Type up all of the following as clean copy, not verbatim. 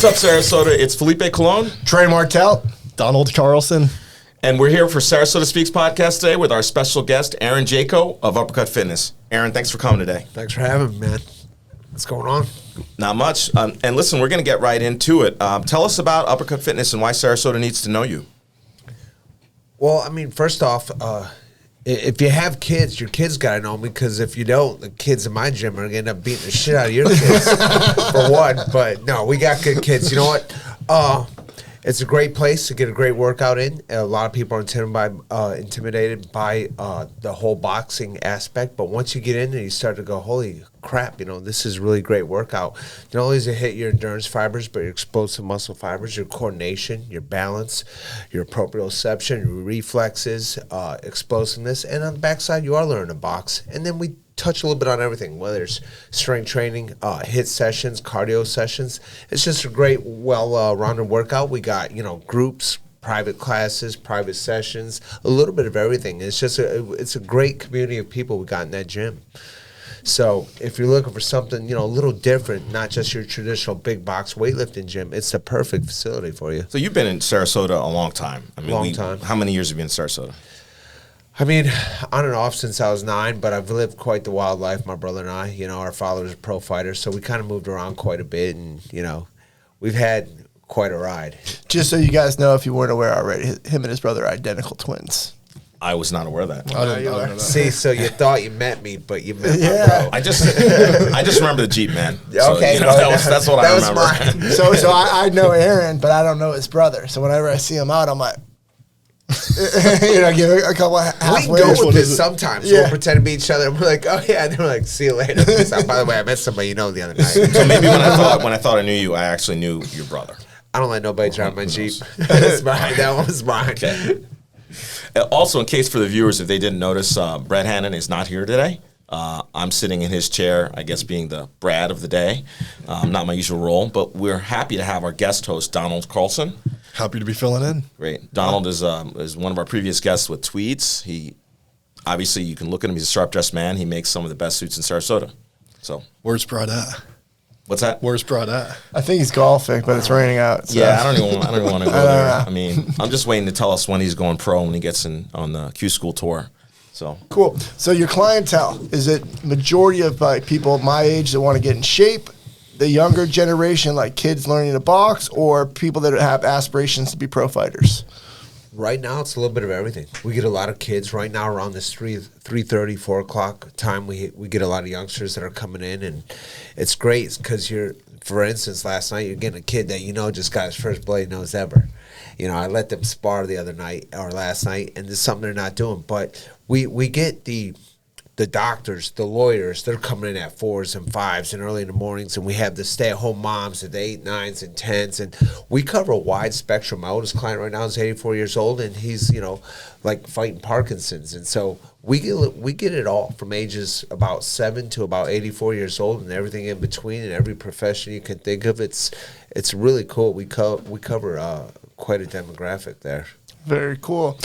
What's up, Sarasota? It's Felipe Colón. Trey Martell. Donald Carlson. And we're here for Sarasota SpeaX Podcast today with our special guest, Jaco of Uppercut Fitness. Aaron, thanks for coming today. Thanks for having me, man. What's going on? Not much. And listen, we're going to get right into it. Tell us about Uppercut Fitness and why Sarasota needs to know you. Well, I mean, first off, if you have kids, your kids got to know me, because if you don't, the kids in my gym are going to end up beating the shit out of your kids, for one. But no, we got good kids. You know what? It's a great place to get a great workout in. A lot of people are intimidated by the whole boxing aspect. But once you get in there, you start to go, holy crap, you know, this is a really great workout. Not only does it hit your endurance fibers, but your explosive muscle fibers, your coordination, your balance, your proprioception, your reflexes, explosiveness. And on the backside, you are learning to box. And then we touch a little bit on everything, whether it's strength training, HIIT sessions, cardio sessions. It's just a great, well-rounded workout. We got, you know, groups, private classes, private sessions, a little bit of everything. It's just it's a great community of people we got in that gym. So if you're looking for something, you know, a little different, not just your traditional big box weightlifting gym, it's the perfect facility for you. So you've been in Sarasota a long time. I mean, long time. How many years have you been in Sarasota? I mean, on and off since I was 9, but I've lived quite the wild life, my brother and I. You know, our father was a pro fighter, so we kind of moved around quite a bit, and, you know, we've had quite a ride. Just so you guys know, if you weren't aware already, him and his brother are identical twins. I was not aware of that. I didn't know that. See, so you thought you met me, but you met Yeah. my bro. I just remember the Jeep, man. So, Okay, you know, well, that's what I remember. mine. So I know Aaron, but I don't know his brother. So whenever I see him out, I'm like, you know, give a couple We halfway. go with this sometimes. Yeah. We'll pretend to be each other, and we're like, oh, yeah. And then we're like, see you later. So, by the way, I met somebody you know the other night. So maybe when I thought I knew you, I actually knew your brother. I don't let nobody drive my Jeep. It's mine. That one was mine. Okay. Also, in case for the viewers, if they didn't notice, Brad Hannon is not here today. I'm sitting in his chair, I guess being the Brad of the day. Not my usual role, but we're happy to have our guest host, Donald Carlson. Happy to be filling in. Great. Donald is one of our previous guests with Tweeds. He, obviously, you can look at him. He's a sharp-dressed man. He makes some of the best suits in Sarasota. So, Where's Brad at? what's that? Where's Brad at? I think he's golfing, but it's raining out. So. Yeah, I don't even want to go there. know. I mean, I'm just waiting to tell us when he's going pro when he gets on the Q School tour. So Cool. So your clientele, is it majority of like people my age that want to get in shape, the younger generation, like kids learning to box, or people that have aspirations to be pro fighters? Right now, it's a little bit of everything. We get a lot of kids. Right now, around this 3:30, 4 o'clock time, we get a lot of youngsters that are coming in, and it's great because for instance, last night, you're getting a kid that you know just got his first bloody nose ever. You know, I let them spar the other night or last night, and it's something they're not doing. But we get the doctors, the lawyers, they're coming in at 4s and 5s and early in the mornings, and we have the stay-at-home moms at the 8, 9s, and 10s, and we cover a wide spectrum. My oldest client right now is 84 years old, and he's, you know, like fighting Parkinson's, and so we get it all from ages about 7 to about 84 years old, and everything in between, and every profession you can think of. It's really cool. We cover quite a demographic there. Very cool.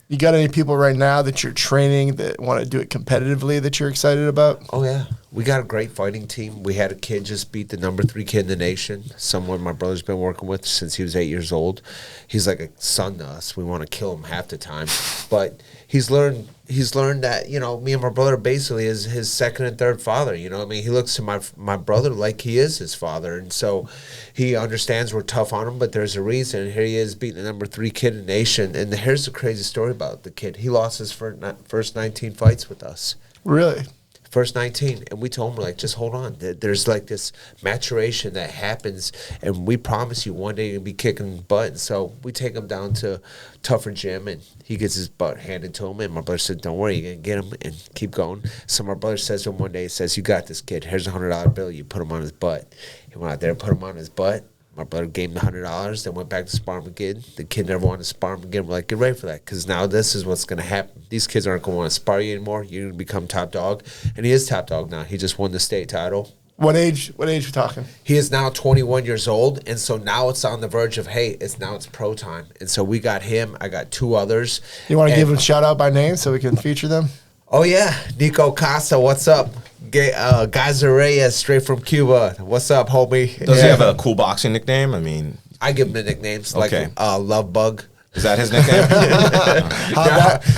You got any people right now that you're training that want to do it competitively that you're excited about? Oh, yeah. We got a great fighting team. We had a kid just beat the number 3 kid in the nation, someone my brother's been working with since he was 8 years old. He's like a son to us. We want to kill him half the time. But he's learned that, you know, me and my brother basically is his second and third father. You know what I mean? He looks to my brother like he is his father. And so he understands we're tough on him, but there's a reason. Here he is beating the number 3 kid in the nation. And here's the crazy story about the kid. He lost his first 19 fights with us. Really? First 19, and we told him, we're like, just hold on. There's like this maturation that happens, and we promise you one day you're going to be kicking butt. And so we take him down to tougher gym, and he gets his butt handed to him, and my brother said, don't worry, you're going to get him, and keep going. So my brother says to him one day, he says, you got this, kid. Here's a $100 bill. You put him on his butt. He went out there, put him on his butt. My brother gave him the $100, then went back to spar him again. The kid never wanted to spar him again. We're like, get ready for that, because now this is what's going to happen. These kids aren't going to want to spar you anymore. You're going to become top dog. And he is top dog now. He just won the state title. What age we talking? He is now 21 years old, and so now it's on the verge of, hey, it's pro time. And so we got him. I got 2 others. You want to give them a shout out by name so we can feature them? Oh, yeah. Nico Costa, what's up? Guys Reyes, straight from Cuba. What's up, homie? Does he have a cool boxing nickname? I mean, I give him the nicknames Okay. like Love Bug. is that his nickname?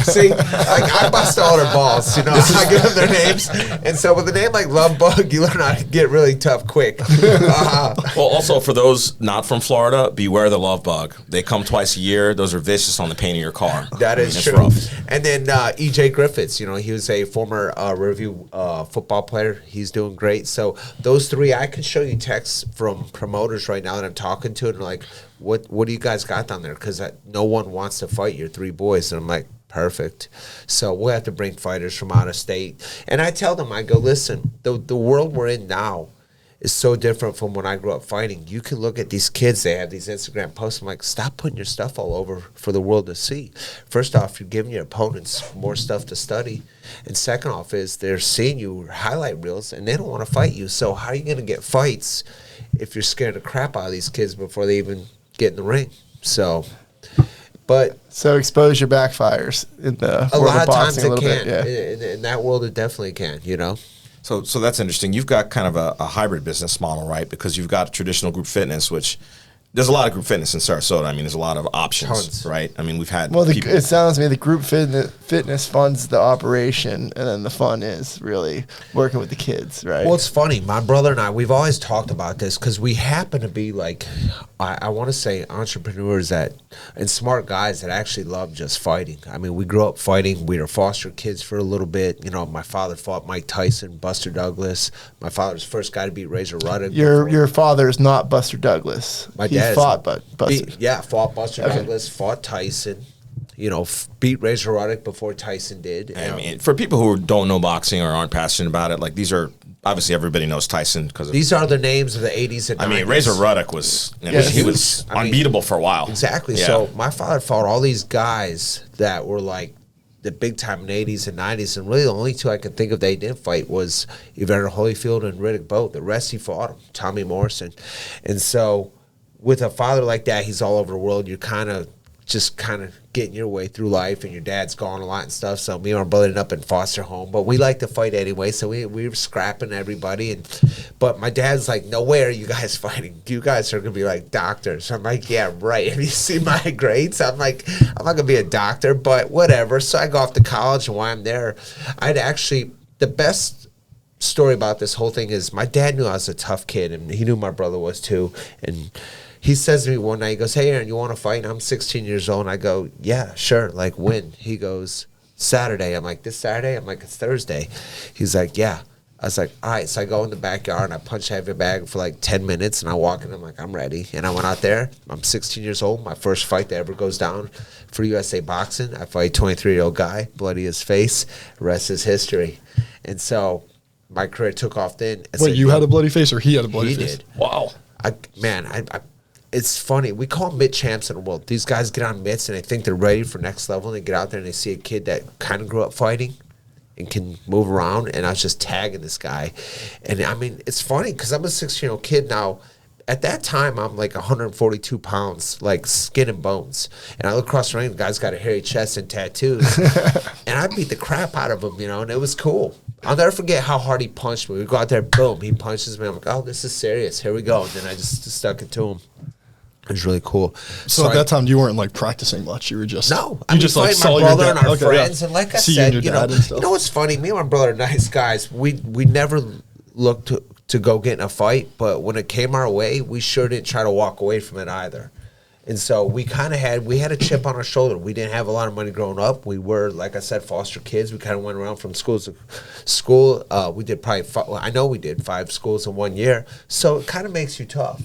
See, like I bust all their balls, I give them their names, and so with a name like Love Bug, you learn how to get really tough quick. Well, also for those not from Florida, beware the love bug. They come twice a year. Those are vicious on the paint of your car. That is it's true. rough. And then EJ Griffiths, he was a former review football player. He's doing great. So those three, I can show you texts from promoters right now that I'm talking to, and they're like, what do you guys got down there? Because no one wants to fight your three boys. And I'm like, perfect. So we'll have to bring fighters from out of state. And I tell them, I go, listen, the world we're in now is so different from when I grew up fighting. You can look at these kids, they have these Instagram posts. I'm like, stop putting your stuff all over for the world to see. First off, you're giving your opponents more stuff to study. And second off is they're seeing you highlight reels and they don't want to fight you. So how are you going to get fights if you're scaring the crap out of these kids before they even get in the ring? So exposure backfires in the a world lot of of times boxing it a little can. bit. Yeah. In that world, it definitely can, So that's interesting. You've got kind of a hybrid business model, right? Because you've got traditional group fitness, which there's a lot of group fitness in Sarasota. I mean, there's a lot of options, Tons. right? I mean, we've had Well, people. it sounds to me the group fitness funds the operation, and then the fun is really working with the kids, right? Well, it's funny. My brother and I, we've always talked about this because we happen to be like, I want to say entrepreneurs and smart guys that actually love just fighting. I mean, we grew up fighting. We were foster kids for a little bit. My father fought Mike Tyson, Buster Douglas. My father was the first guy to beat Razor Ruddock. Your father is not Buster Douglas. My He dad fought Buster. fought Buster Douglas, fought Tyson. Beat Razor Ruddock before Tyson did. I mean, for people who don't know boxing or aren't passionate about it, like these are obviously everybody knows Tyson because these are the names of the 80s and 90s. I mean, Razor Ruddock was he was I mean, unbeatable for a while. Exactly. Yeah. So my father fought all these guys that were like the big time in the 80s and 90s, and really the only two I can think of they didn't fight was Evander Holyfield and Riddick Bowe. The rest he fought them, Tommy Morrison. And so with a father like that, he's all over the world. You're kind of getting your way through life, and your dad's gone a lot and stuff. So me and my brother ended up in foster home, but we like to fight anyway. So we were scrapping everybody, but my dad's like, "No way are you guys fighting? You guys are gonna be like doctors." I'm like, "Yeah, right." Have you seen my grades? I'm like, I'm not gonna be a doctor, but whatever. So I go off to college, and while I'm there, the best story about this whole thing is my dad knew I was a tough kid, and he knew my brother was too, and he says to me one night, he goes, "Hey, Aaron, you want to fight?" And I'm 16 years old. And I go, "Yeah, sure." Like, when? He goes, "Saturday." I'm like, "This Saturday?" I'm like, "It's Thursday." He's like, "Yeah." I was like, "All right." So I go in the backyard and I punch a heavy bag for like 10 minutes. And I walk in. I'm like, "I'm ready." And I went out there. I'm 16 years old. My first fight that ever goes down for USA Boxing. I fight a 23-year-old guy, bloody his face. Rest is history. And so my career took off then. Wait, you had a bloody face or he had a bloody face? He did. Wow. It's funny. We call them mitt champs in the world. These guys get on mitts and they think they're ready for next level. And they get out there and they see a kid that kind of grew up fighting and can move around. And I was just tagging this guy. And I mean, it's funny because I'm a 16-year-old kid now. At that time, I'm like 142 pounds, like skin and bones. And I look across the ring, the guy's got a hairy chest and tattoos. And I beat the crap out of him, and it was cool. I'll never forget how hard he punched me. We go out there, boom, he punches me. I'm like, "Oh, this is serious. Here we go." And then I just stuck it to him. It was really cool. So at that time, you weren't like practicing much. You were just like saw my brother and our friends, and like I said, you know what's funny? Me and my brother are nice guys. We never looked to go get in a fight, but when it came our way, we sure didn't try to walk away from it either. And so we had a chip on our shoulder. We didn't have a lot of money growing up. We were, like I said, foster kids. We kind of went around from school to school. We did I know we did 5 schools in 1 year. So it kind of makes you tough.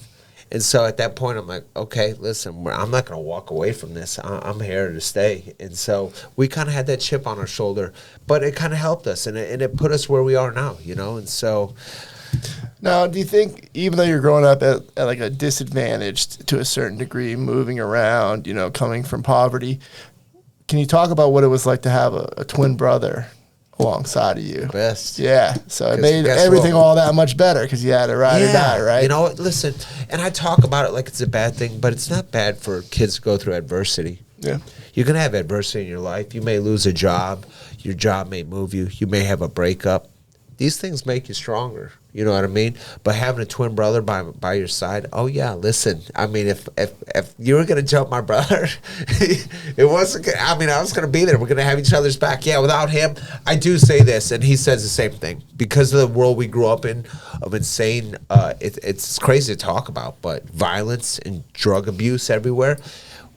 And so at that point, I'm like, okay, listen, I'm not going to walk away from this. I'm here to stay. And so we kind of had that chip on our shoulder, but it kind of helped us, and it put us where we are now, And so... Now, do you think, even though you're growing up at like a disadvantage to a certain degree, moving around, coming from poverty, can you talk about what it was like to have a twin brother alongside of you? Best. Yeah. So it made everything all that much better because you had a ride or die, right? Listen, and I talk about it like it's a bad thing, but it's not bad for kids to go through adversity. Yeah. You're going to have adversity in your life. You may lose a job. Your job may move you. You may have a breakup. these things make you stronger. You know what I mean? But having a twin brother by your side, oh yeah, listen. I mean, if you were gonna jump my brother, it wasn't. I mean, I was gonna be there. We're gonna have each other's back. Yeah, without him, I do say this, and he says the same thing. Because of the world we grew up in, of insane, it's crazy to talk about, but violence and drug abuse everywhere,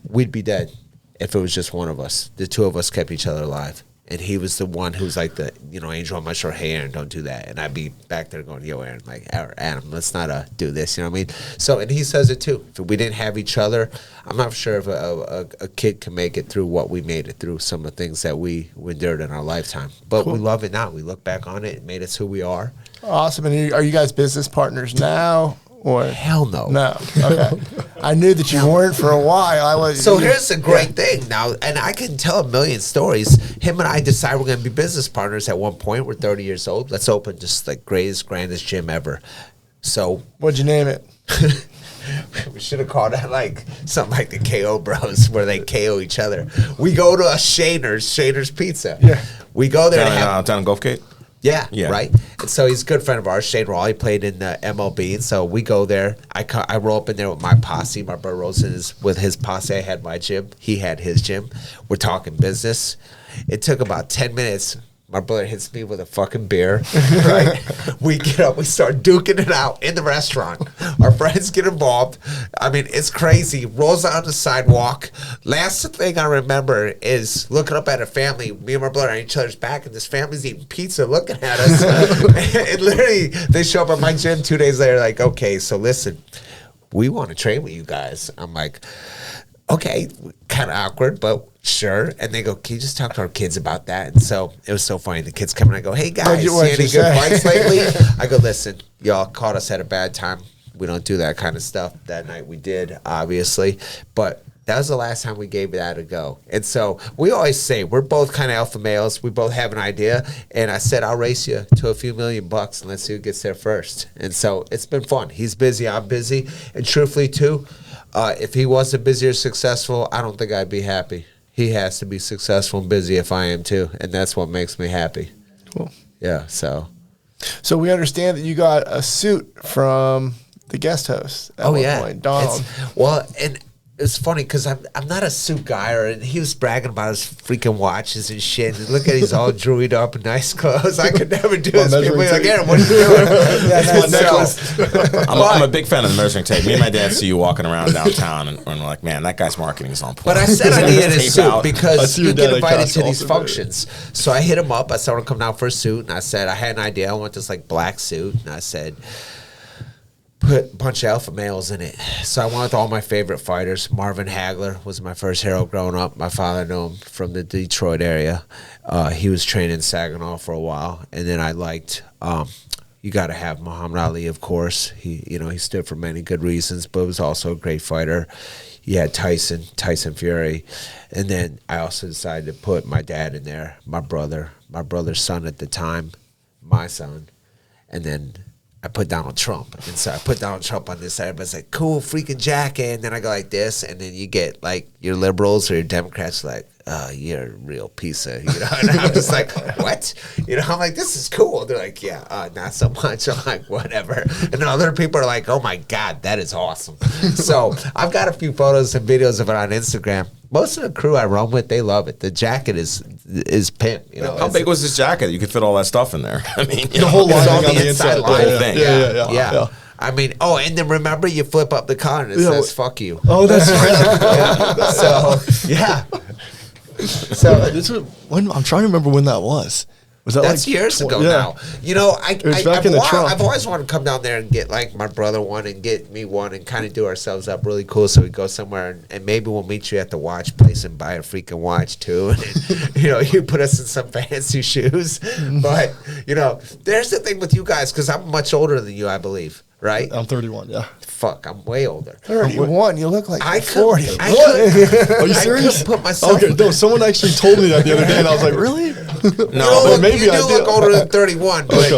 we'd be dead if it was just one of us. The two of us kept each other alive. And he was the one who was like the, angel on my shoulder, hey, Aaron, don't do that. And I'd be back there going, yo, Aaron, like, Adam, let's not do this, you know what I mean? So, and he says it too. If we didn't have each other, I'm not sure if a kid can make it through what we made it through, some of the things that we endured in our lifetime. But we love it now. We look back on it. It made us who we are. Awesome. And are you guys business partners now? Or hell no. No. Okay. I knew that you weren't for a while. So here's the great thing now, and I can tell a million stories. Him and I decided we're going to be business partners at one point. We're 30 years old. Let's open just the greatest, grandest gym ever. So what'd you name it? We should have called it like something like the KO Bros, where they KO each other. We go to a Shaner's Pizza. Yeah. We go there down in Gulfgate. Yeah, right. And so he's a good friend of ours, Shane Raw. He played in the MLB, and so we go there. I roll up in there with my posse. My brother rolls in with his posse. I had my gym. He had his gym. We're talking business. It took about 10 minutes. My brother hits me with a fucking beer, right? We get up, we start duking it out in the restaurant. Our friends get involved. I mean, it's crazy. Rolls on the sidewalk. Last thing I remember is looking up at a family. Me and my brother are on each other's back, and this family's eating pizza looking at us. And literally, they show up at my gym 2 days later like, okay, so listen, we want to train with you guys. I'm like, okay, kind of awkward, but sure. And they go, can you just talk to our kids about that? And so it was so funny. The kids come and I go, hey guys, see any good fights lately? I go, listen, y'all caught us at a bad time. We don't do that kind of stuff. That night we did, obviously. But that was the last time we gave that a go. And so we always say we're both kind of alpha males. We both have an idea. And I said, I'll race you to a few $1 million and let's see who gets there first. And so it's been fun. He's busy. I'm busy. And truthfully, too, if he wasn't busy or successful, I don't think I'd be happy. He has to be successful and busy if I am too, and that's what makes me happy. Cool. Yeah, so we understand that you got a suit from the guest host at one point, Donald. And it's funny because I'm not a suit guy, and he was bragging about his freaking watches and shit. And look at he's all druid up in nice clothes. I could never do this. People be like, Aaron, what are you doing? I'm a big fan of the measuring tape. Me and my dad see you walking around downtown, and we're like, man, that guy's marketing is on point. But I said I needed a suit because you get invited to these functions. So I hit him up. I said, I want to come down for a suit. And I said, I had an idea. I want this like black suit. And I said, put a bunch of alpha males in it. So I went with all my favorite fighters. Marvin Hagler was my first hero growing up. My father knew him from the Detroit area. He was training in Saginaw for a while. And then I liked, you got to have Muhammad Ali, of course. He stood for many good reasons, but was also a great fighter. You had Tyson Fury. And then I also decided to put my dad in there, my brother's son at the time, my son. And then I put Donald Trump. And so I put Donald Trump on this side. Everybody's like, cool, freaking jacket. And then I go like this. And then you get like your liberals or your Democrats like, you're a real piece of, And I'm just like, what? I'm like, this is cool. They're like, yeah, not so much. I'm like, whatever. And then other people are like, oh my God, that is awesome. So I've got a few photos and videos of it on Instagram. Most of the crew I run with, they love it. The jacket is pimp. How big was this jacket? You could fit all that stuff in there. I mean, the whole lining on the inside. The whole thing. Yeah. I mean, and then remember, you flip up the collar and it says "fuck you." Oh, that's right. So yeah. So I'm trying to remember when that was. Was that That's like years ago now. I've always wanted to come down there and get like my brother one and get me one and kind of do ourselves up really cool. So we go somewhere and maybe we'll meet you at the watch place and buy a freaking watch too. And you put us in some fancy shoes. But there's the thing with you guys because I'm much older than you, I believe. Right? I'm 31, yeah. Fuck, I'm way older. 31? You look like 40. Are you serious? Put myself okay, no, someone actually told me that the other day, and I was like, really? No, maybe you I do do. look older than 31. But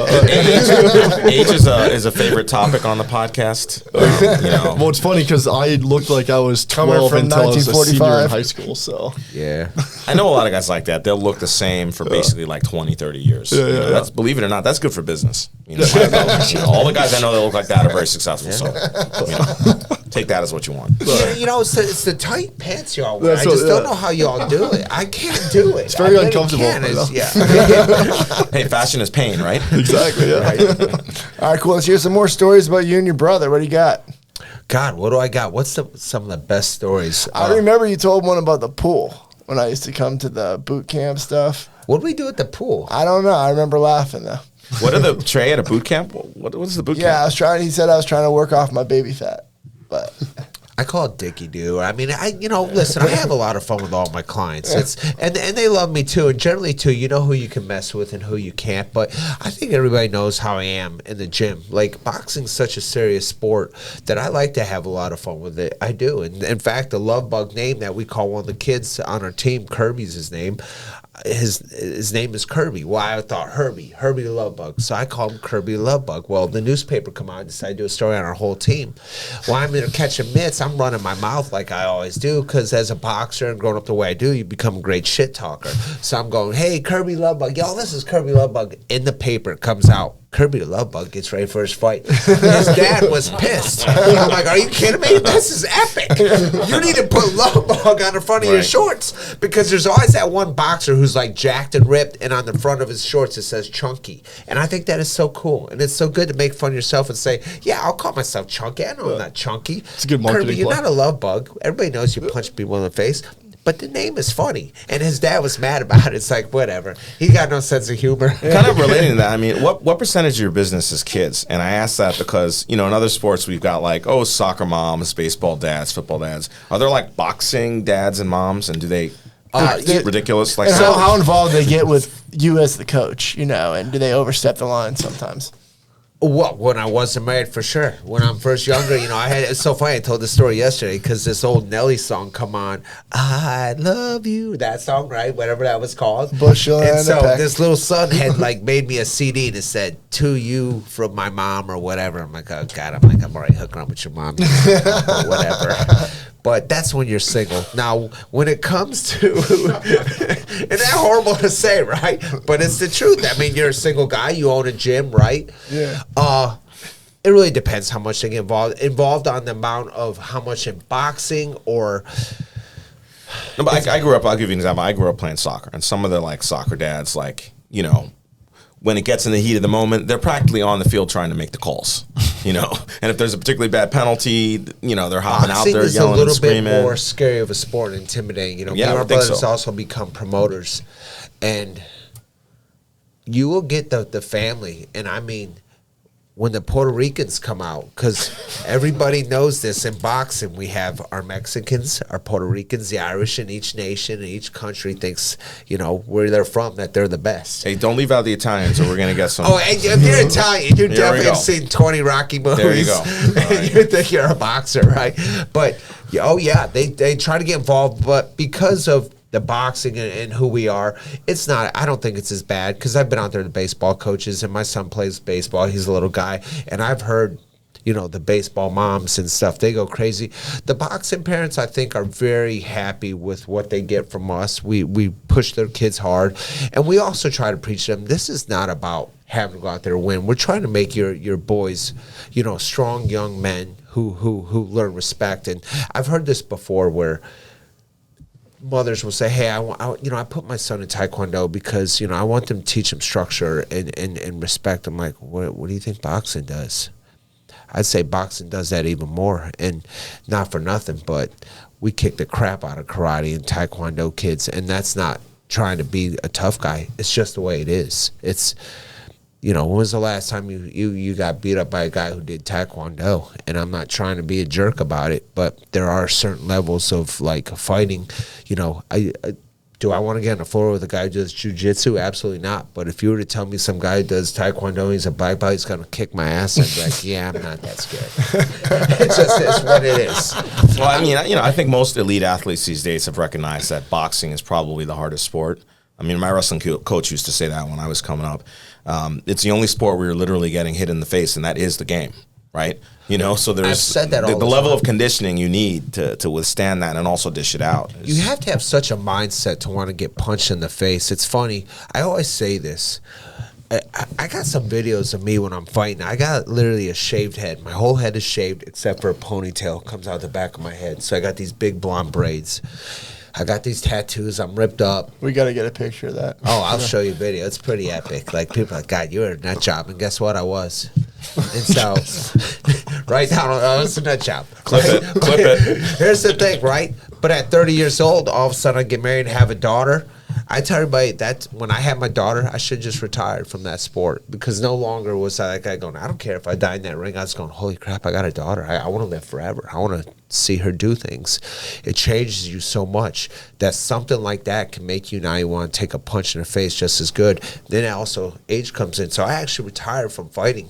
age is a favorite topic on the podcast. Well, it's funny because I looked like I was Coming 12 from until I was a senior 1945. in high school. So yeah. I know a lot of guys like that. They'll look the same for basically like 20, 30 years. That's, believe it or not, that's good for business. All the guys I know that look like that are very successful. So take that as what you want. It's the tight pants y'all wear. I That's just what- don't know how y'all do it. I can't do it. It's very I really uncomfortable, can't. you know? Hey, fashion is pain, right? exactly, yeah. All right, cool. Let's hear some more stories about you and your brother. What do you got? God, what do I got? What's some of the best stories? I remember you told one about the pool when I used to come to the boot camp stuff. What do we do at the pool? I don't know. I remember laughing though. What are the Trey at a boot camp? What is the boot Yeah, camp? he said I was trying to work off my baby fat, but I call it Dickie Doo. I mean, listen, I have a lot of fun with all my clients. And they love me too. And generally too, you know who you can mess with and who you can't. But I think everybody knows how I am in the gym. Like, boxing's such a serious sport that I like to have a lot of fun with it. I do. And in fact, the Love Bug name that we call one of the kids on our team, Kirby's his name. His name is Kirby. Well, I thought Herbie the Love Bug. So I call him Kirby the Love Bug. Well, the newspaper come out and decided to do a story on our whole team. While I'm in catching mitts, I'm running my mouth like I always do, because as a boxer and growing up the way I do, you become a great shit talker. So I'm going, hey, Kirby Love Bug. Y'all, this is Kirby Love Bug. In the paper, it comes out. Kirby the Love Bug gets ready for his fight. His dad was pissed. I'm like, are you kidding me? This is epic. You need to put Love Bug on the front of your shorts, because there's always that one boxer who's like jacked and ripped, and on the front of his shorts it says chunky. And I think that is so cool. And it's so good to make fun of yourself and say, yeah, I'll call myself chunky. I know I'm not chunky. It's a good marketing Kirby, you're play. not a Love Bug. Everybody knows you punch people in the face. But the name is funny. And his dad was mad about it. It's like, whatever. He got no sense of humor. Kind of relating to that, I mean, what percentage of your business is kids? And I ask that because, in other sports we've got like, soccer moms, baseball dads, football dads. Are there like boxing dads and moms, and do they ridiculous? Like, and how involved they get with you as the coach, and do they overstep the line sometimes? Well, when I wasn't married, for sure. When I'm first younger, it's so funny. I told this story yesterday because this old Nelly song come on. I love you. That song, right? Whatever that was called. Bushel and and so a peck. this little son had made me a CD and it said, to you from my mom or whatever. I'm like, oh, God. I'm already hooking up with your mom. Or whatever. But that's when you're single. Now, when it comes to, and that's horrible to say, right? But it's the truth. I mean, you're a single guy. You own a gym, right? Yeah. It really depends how much they get involved on the amount of how much in boxing or. No, but I grew up. I'll give you an example. I grew up playing soccer, and some of the soccer dads, when it gets in the heat of the moment, they're practically on the field trying to make the calls, And if there's a particularly bad penalty, they're hopping out there yelling and screaming. Boxing is a little bit more scary of a sport and intimidating. Yeah, me and I our think brothers so. also become promoters, and you will get the family, and I mean, when the Puerto Ricans come out, because everybody knows this in boxing, we have our Mexicans, our Puerto Ricans, the Irish in each nation, and each country thinks, where they're from, that they're the best. Hey, don't leave out the Italians, or we're gonna get some. Oh, and if you're Italian, you definitely have seen 20 Rocky movies. There you go. And you think you're a boxer, right? But, they try to get involved, but because of the boxing and who we are, it's not, I don't think it's as bad, because I've been out there to baseball coaches, and my son plays baseball. He's a little guy, and I've heard, the baseball moms and stuff, they go crazy. The boxing parents, I think, are very happy with what they get from us. We push their kids hard, and we also try to preach them, this is not about having to go out there and win. We're trying to make your boys, strong young men who learn respect. And I've heard this before where mothers will say, hey, I put my son in Taekwondo because, I want them to teach him structure and respect. I'm like, what do you think boxing does? I'd say boxing does that even more, and not for nothing, but we kick the crap out of karate and Taekwondo kids, and that's not trying to be a tough guy. It's just the way it is. It's, when was the last time you got beat up by a guy who did Taekwondo? And I'm not trying to be a jerk about it, but there are certain levels of fighting. Do I want to get on the floor with a guy who does jiu-jitsu? Absolutely not. But if you were to tell me some guy who does Taekwondo, he's a black belt, he's going to kick my ass, I'd be like, yeah, I'm not that scared. It's just what it is. Well, I mean, I think most elite athletes these days have recognized that boxing is probably the hardest sport. I mean, my wrestling coach used to say that when I was coming up. It's the only sport where you're literally getting hit in the face, and that is the game, right? You know, so there's I've said that all the the level time. of conditioning you need to withstand that and also dish it out. You have to have such a mindset to want to get punched in the face. It's funny. I always say this. I got some videos of me when I'm fighting. I got literally a shaved head. My whole head is shaved except for a ponytail comes out the back of my head. So I got these big blonde braids. I got these tattoos. I'm ripped up. We got to get a picture of that. Oh, I'll show you a video. It's pretty epic. Like, people are like, God, you're a nut job. And guess what? I was. And so, right down, I was a nut job. Clip it. Here's the thing, right? But at 30 years old, all of a sudden I get married and have a daughter. I tell everybody that when I had my daughter, I should just retired from that sport, because no longer was I that guy going, I don't care if I die in that ring. I was going, holy crap, I got a daughter. I want to live forever. I want to see her do things. It changes you so much that something like that can make you now you want to take a punch in the face just as good. Then also age comes in. So I actually retired from fighting.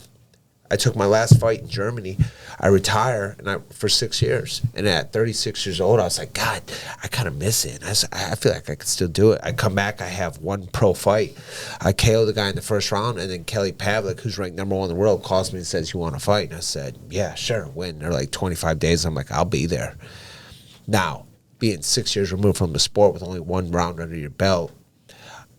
I took my last fight in Germany. I retire for 6 years. And at 36 years old, I was like, God, I kind of miss it. I feel like I could still do it. I come back. I have one pro fight. I KO the guy in the first round. And then Kelly Pavlik, who's ranked #1 in the world, calls me and says, you want to fight? And I said, yeah, sure. When? They're like 25 days. I'm like, I'll be there. Now, being 6 years removed from the sport with only one round under your belt,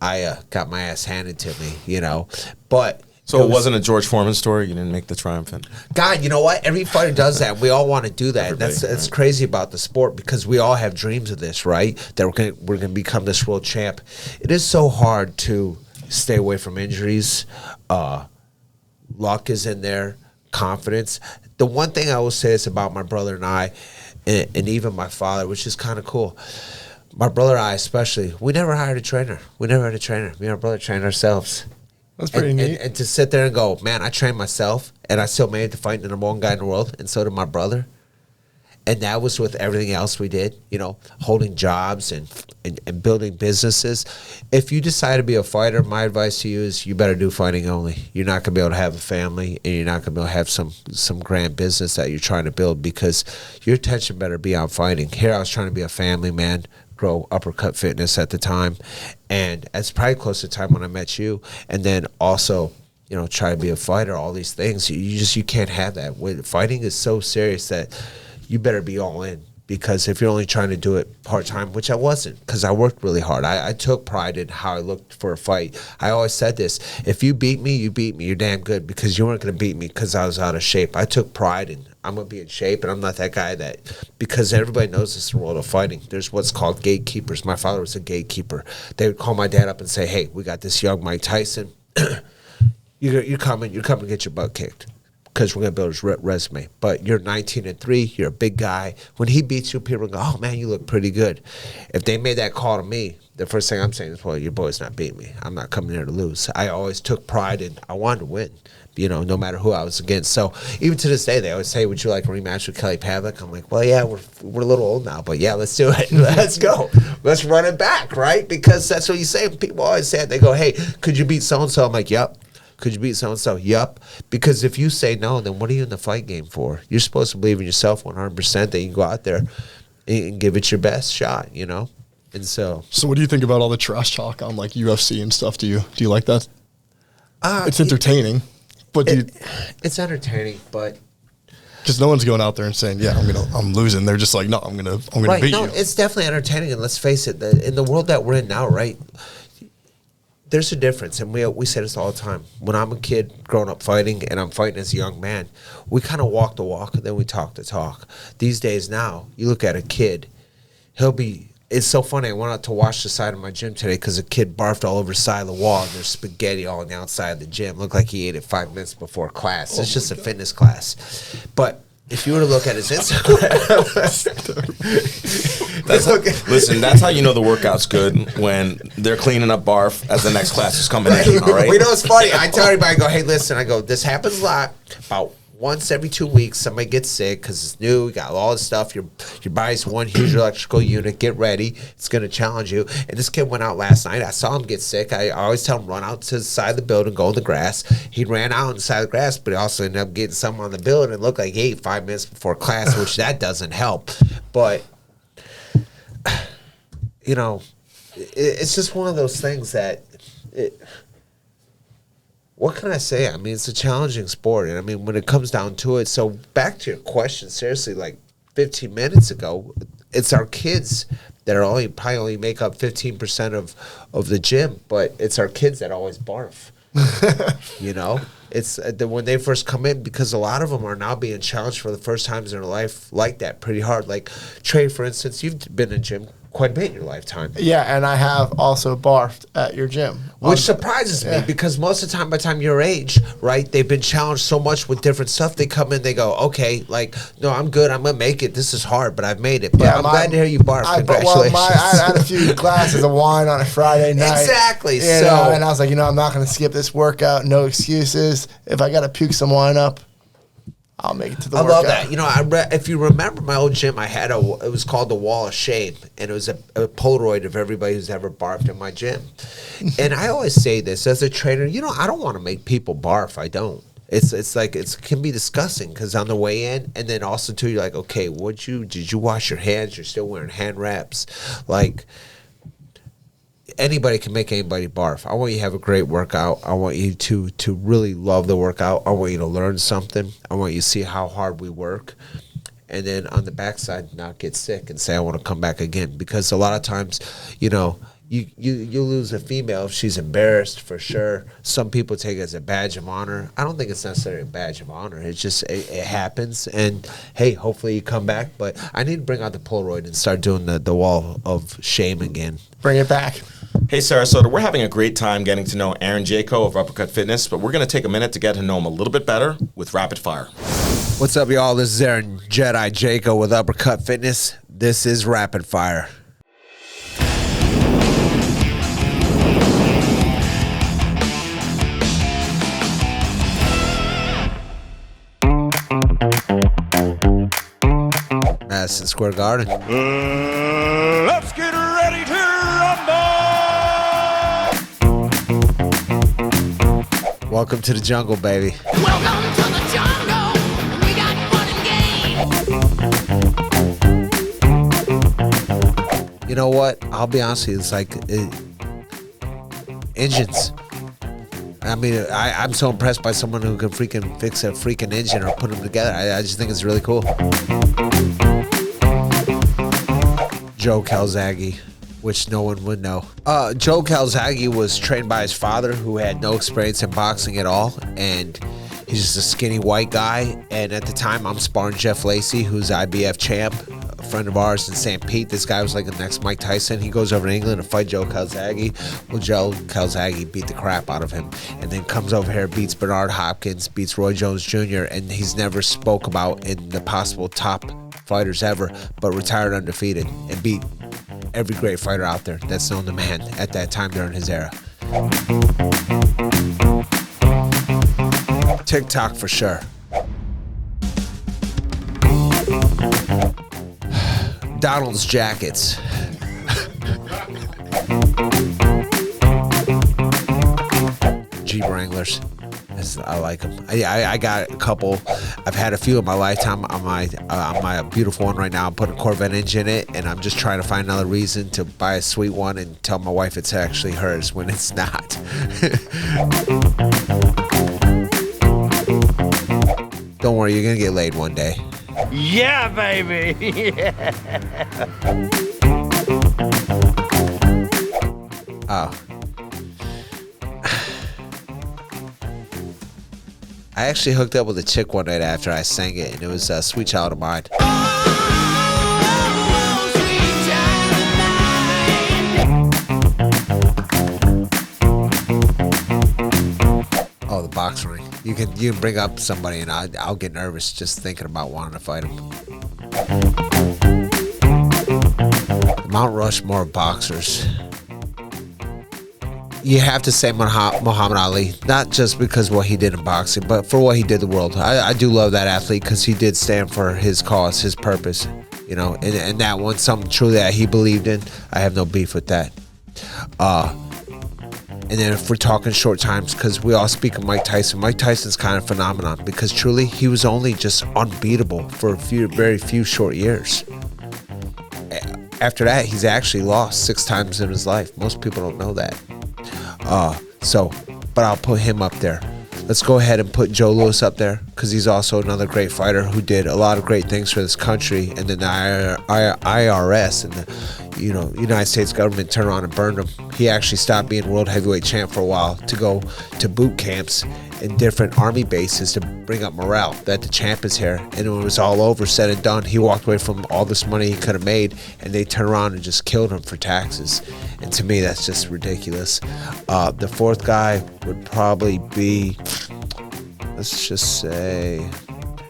I got my ass handed to me, you know. But So it wasn't a George Foreman story? You didn't make the triumphant? God, you know what? Every fighter does that. We all want to do that. Everybody, That's right. crazy about the sport, because we all have dreams of this, right? That we're gonna become this world champ. It is so hard to stay away from injuries. Luck is in there. Confidence. The one thing I will say is about my brother and I, and even my father, which is kind of cool. My brother and I especially, we never hired a trainer. Me and my brother trained ourselves. That's pretty neat. And to sit there and go, man, I trained myself, and I still made it to fight the #1 guy in the world, and so did my brother. And that was with everything else we did, you know, holding jobs and building businesses. If you decide to be a fighter, my advice to you is you better do fighting only. You're not going to be able to have a family, and you're not going to be able to have some grand business that you're trying to build, because your attention better be on fighting. Here I was trying to be a family man, grow Uppercut Fitness at the time, and it's probably close to the time when I met you, and then also, you know, try to be a fighter, all these things. You can't have that. Fighting is so serious that you better be all in, because if you're only trying to do it part-time, which I wasn't, because I worked really hard. I took pride in how I looked for a fight. I always said this, if you beat me, you're damn good, because you weren't going to beat me because I was out of shape. I took pride in, I'm going to be in shape, and I'm not that guy that, because everybody knows this in the world of fighting, there's what's called gatekeepers. My father was a gatekeeper. They would call my dad up and say, hey, we got this young Mike Tyson. You're coming to get your butt kicked, because we're going to build his resume. But you're 19-3, you're a big guy. When he beats you, people go, oh, man, you look pretty good. If they made that call to me, the first thing I'm saying is, well, your boy's not beating me. I'm not coming here to lose. I always took pride in, I wanted to win, you know, no matter who I was against. So even to this day, they always say, would you like a rematch with Kelly Pavlik? I'm like, well, yeah, we're a little old now, but yeah, let's do it. Let's go. Let's run it back, right? Because that's what you say. People always say it. They go, hey, could you beat so-and-so? I'm like, yep. Could you beat so-and-so? Yup. Because if you say no, then what are you in the fight game for? You're supposed to believe in yourself 100% that you can go out there and give it your best shot, you know? And so what do you think about all the trash talk on like UFC and stuff? Do you like that? It's entertaining, but it's entertaining, but because no one's going out there and saying, yeah, I'm losing. They're just like, no, I'm gonna right, beat no, you. it's definitely entertaining, and let's face it, in the world that we're in now, right? There's a difference, and we say this all the time. When I'm a kid growing up fighting, and I'm fighting as a young man, we kind of walk the walk, and then we talk the talk. These days now, you look at a kid, it's so funny. I went out to wash the side of my gym today because a kid barfed all over the side of the wall, and there's spaghetti all on the outside of the gym. Looked like he ate it 5 minutes before class. It's just a fitness class. But if you were to look at his Instagram, Listen, that's how you know the workout's good, when they're cleaning up barf as the next class is coming in, all right? You know what's funny? I tell everybody, I go, hey, listen, this happens a lot. About once every 2 weeks, somebody gets sick because it's new. You got all this stuff. Your body's one huge electrical unit. Get ready. It's going to challenge you. And this kid went out last night. I saw him get sick. I always tell him, run out to the side of the building, go in the grass. He ran out on the side of the grass, but he also ended up getting something on the building. It looked like he ate 5 minutes before class, which that doesn't help. But, you know, it's just one of those things that what can I say? I mean, it's a challenging sport. And I mean, when it comes down to it, so back to your question, seriously, like 15 minutes ago, it's our kids that are probably only make up 15% of the gym, but it's our kids that always barf. You know, it's when they first come in, because a lot of them are now being challenged for the first times in their life like that pretty hard. Like Trey, for instance, you've been in gym quite a bit in your lifetime. Yeah, and I have also barfed at your gym. Which surprises me, because most of the time, by the time your age, right, they've been challenged so much with different stuff. They come in, they go, okay, like, no, I'm good. I'm going to make it. This is hard, but I've made it. But I'm glad to hear you barf. Congratulations. I had a few glasses of wine on a Friday night. Exactly. And I was like, I'm not going to skip this workout. No excuses. If I got to puke some wine up, I'll make it to the workout. I love that. If you remember my old gym, I had it was called the Wall of Shame, and it was a Polaroid of everybody who's ever barfed in my gym. And I always say this as a trainer, I don't want to make people barf. I don't. It's like it can be disgusting, because on the way in, and then also too, you're like, okay, did you wash your hands? You're still wearing hand wraps, like. Anybody can make anybody barf. I want you to have a great workout. I want you to really love the workout. I want you to learn something. I want you to see how hard we work. And then on the backside, not get sick and say, I want to come back again. Because a lot of times, you lose a female if she's embarrassed, for sure. Some people take it as a badge of honor. I don't think it's necessarily a badge of honor. It's just, it happens. And, hey, hopefully you come back. But I need to bring out the Polaroid and start doing the wall of shame again. Bring it back. Hey, Sarasota, we're having a great time getting to know Aaron Jaco of Uppercut Fitness, but we're going to take a minute to get to know him a little bit better with Rapid Fire. What's up, y'all? This is Aaron Jedi Jaco with Uppercut Fitness. This is Rapid Fire. Madison Square Garden. Let's get ready to rumble! Welcome to the jungle, baby. Welcome to the jungle. We got fun and games. You know what? I'll be honest with you. It's like engines. I mean, I'm so impressed by someone who can freaking fix a freaking engine or put them together. I just think it's really cool. Joe Calzaghe, which no one would know. Joe Calzaghe was trained by his father, who had no experience in boxing at all, and he's just a skinny white guy. And at the time, I'm sparring Jeff Lacey, who's IBF champ, a friend of ours in St. Pete. This guy was like the next Mike Tyson. He goes over to England to fight Joe Calzaghe. Well, Joe Calzaghe beat the crap out of him, and then comes over here, beats Bernard Hopkins, beats Roy Jones Jr., and he's never spoke about in the possible top fighters ever, but retired undefeated and beat every great fighter out there that's known the man at that time during his era. TikTok for sure. Donald's jackets. Jeep Wranglers. I like them. I got a couple. I've had a few in my lifetime. On my beautiful one right now, I'm putting a Corvette engine in it, and I'm just trying to find another reason to buy a sweet one and tell my wife it's actually hers when it's not. Don't worry, you're gonna get laid one day. Yeah, baby! Yeah. Oh. I actually hooked up with a chick one night after I sang it, and it was Sweet Child of Mine. Oh, the box ring. You can bring up somebody, and I'll get nervous just thinking about wanting to fight him. The Mount Rushmore of boxers. You have to say Muhammad Ali, not just because what he did in boxing, but for what he did the world. I do love that athlete because he did stand for his cause, his purpose, and that one, something truly that he believed in. I have no beef with that. And then if we're talking short times, because we all speak of Mike Tyson's kind of phenomenon, because truly he was only just unbeatable for very few short years. after that, he's actually lost 6 times in his life. Most people don't know that. But I'll put him up there. Let's go ahead and put Joe Louis up there because he's also another great fighter who did a lot of great things for this country. And then the IRS and the United States government turned around and burned him. He actually stopped being world heavyweight champ for a while to go to boot camps in different army bases to bring up morale that the champ is here. And when it was all over, said and done, he walked away from all this money he could have made, and they turned around and just killed him for taxes. And to me, that's just ridiculous. The fourth guy would probably be, let's just say,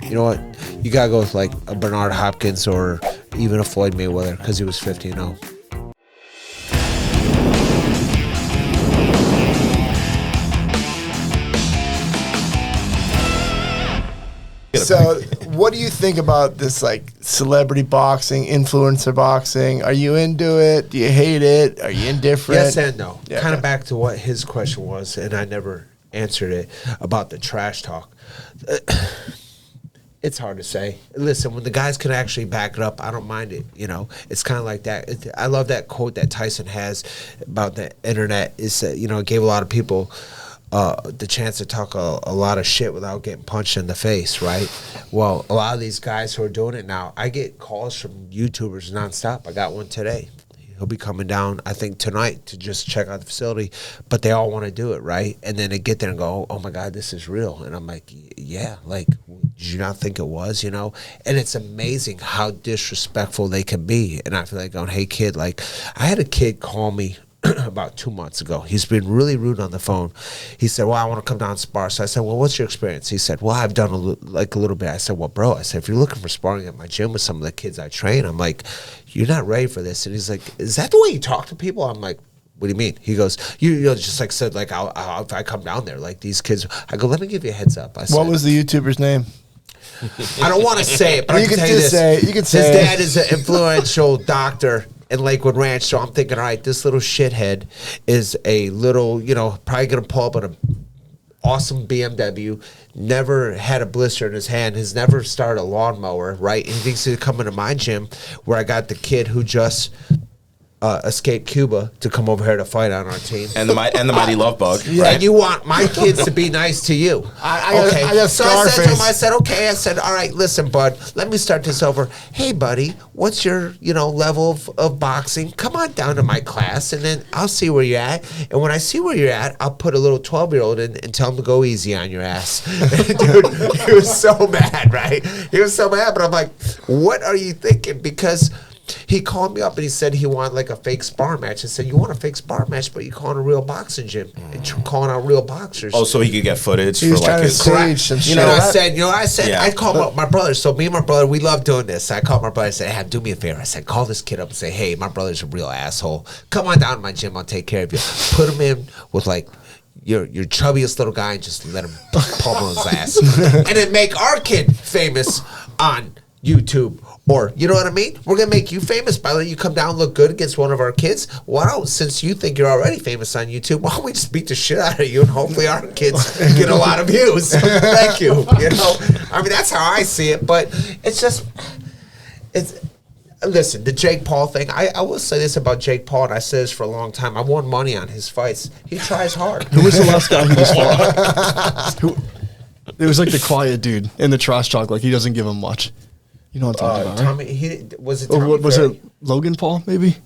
you know what? You got to go with like a Bernard Hopkins or even a Floyd Mayweather because he was 50-0. So, what do you think about this, like, celebrity boxing, influencer boxing? Are you into it? Do you hate it? Are you indifferent? Yes and no. Yeah, kind of okay. back to what his question was, and I never answered it, about the trash talk. It's hard to say. Listen, when the guys can actually back it up, I don't mind it. It's kind of like that. I love that quote that Tyson has about the internet. Is that, it gave a lot of people the chance to talk a lot of shit without getting punched in the face, right? Well, a lot of these guys who are doing it now, I get calls from YouTubers nonstop. I got one today. He'll be coming down, I think, tonight to just check out the facility, but they all want to do it, right? And then they get there and go, oh my God, this is real. And I'm like, yeah, like, did you not think it was, And it's amazing how disrespectful they can be. And I feel like going, hey, kid, like, I had a kid call me about 2 months ago. He's been really rude on the phone. He said, well, I want to come down and spar. So I said, well, what's your experience? He said, well, I've done a little bit. I said, well, bro, I said, if you're looking for sparring at my gym with some of the kids I train, I'm like, you're not ready for this. And he's like, is that the way you talk to people? I'm like, what do you mean? He goes, you just like said, like, I'll if I come down there, like these kids. I go, let me give you a heads up. I said, What was the YouTuber's name? I don't want to say it, but You I can can tell you just this. say it. You can say His it. dad is an influential doctor in Lakewood Ranch, so I'm thinking, all right, this little shithead is a little, probably going to pull up on an awesome BMW, never had a blister in his hand, has never started a lawnmower, right? And he thinks he's coming to my gym where I got the kid who just escaped Cuba to come over here to fight on our team. And the mighty love bug. Yeah, Right? and you want my kids to be nice to you. I got So I said to him, Scarface. I said, all right, listen, bud, let me start this over. Hey, buddy, what's your, level of boxing? Come on down to my class, and then I'll see where you're at. And when I see where you're at, I'll put a little 12-year-old in and tell him to go easy on your ass. Dude, he was so mad, right? He was so mad, but I'm like, what are you thinking? Because he called me up and he said he wanted like a fake spar match. I said, you want a fake spar match, but you calling a real boxing gym and calling out real boxers. Oh, so he could get footage He for was like trying to his. stage some shit. I said, Yeah. I called my brother. So me and my brother, we love doing this. I called my brother. I said, hey, do me a favor. I said, call this kid up and say, hey, my brother's a real asshole. Come on down to my gym. I'll take care of you. Put him in with like your chubbiest little guy and just let him pummel his ass. And then make our kid famous on YouTube. Or, you know what I mean? We're going to make you famous by letting you come down and look good against one of our kids. Wow, since you think you're already famous on YouTube, why don't we just beat the shit out of you and hopefully our kids get a lot of views. Thank you. I mean, that's how I see it. But it's just, listen, the Jake Paul thing, I will say this about Jake Paul, and I said this for a long time. I won money on his fights. He tries hard. Who was the last guy who just fought? It was like the quiet dude in the trash talk. Like, he doesn't give him much. You know what I'm talking about, right? Was it Logan Paul, maybe?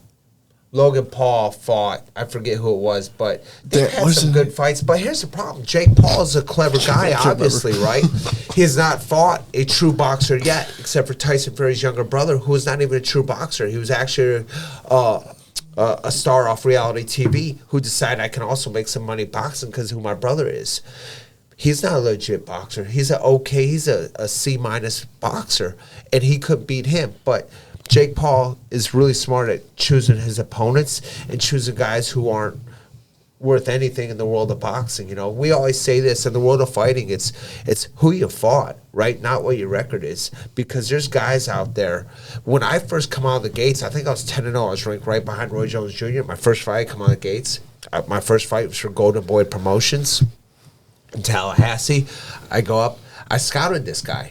Logan Paul fought. I forget who it was, but they had was some it? good fights. But here's the problem. Jake Paul is a clever guy, obviously, right? He has not fought a true boxer yet, except for Tyson Fury's younger brother, who was not even a true boxer. He was actually a star off reality TV who decided I can also make some money boxing because of who my brother is. He's not a legit boxer. He's a C- boxer, and he could beat him. But Jake Paul is really smart at choosing his opponents and choosing guys who aren't worth anything in the world of boxing. We always say this in the world of fighting. It's who you fought, right? Not what your record is. Because there's guys out there. When I first come out of the gates, I think I was 10-0. I was ranked right behind Roy Jones Jr. My first fight, I come out of the gates. My first fight was for Golden Boy Promotions in Tallahassee. I go up. I scouted this guy.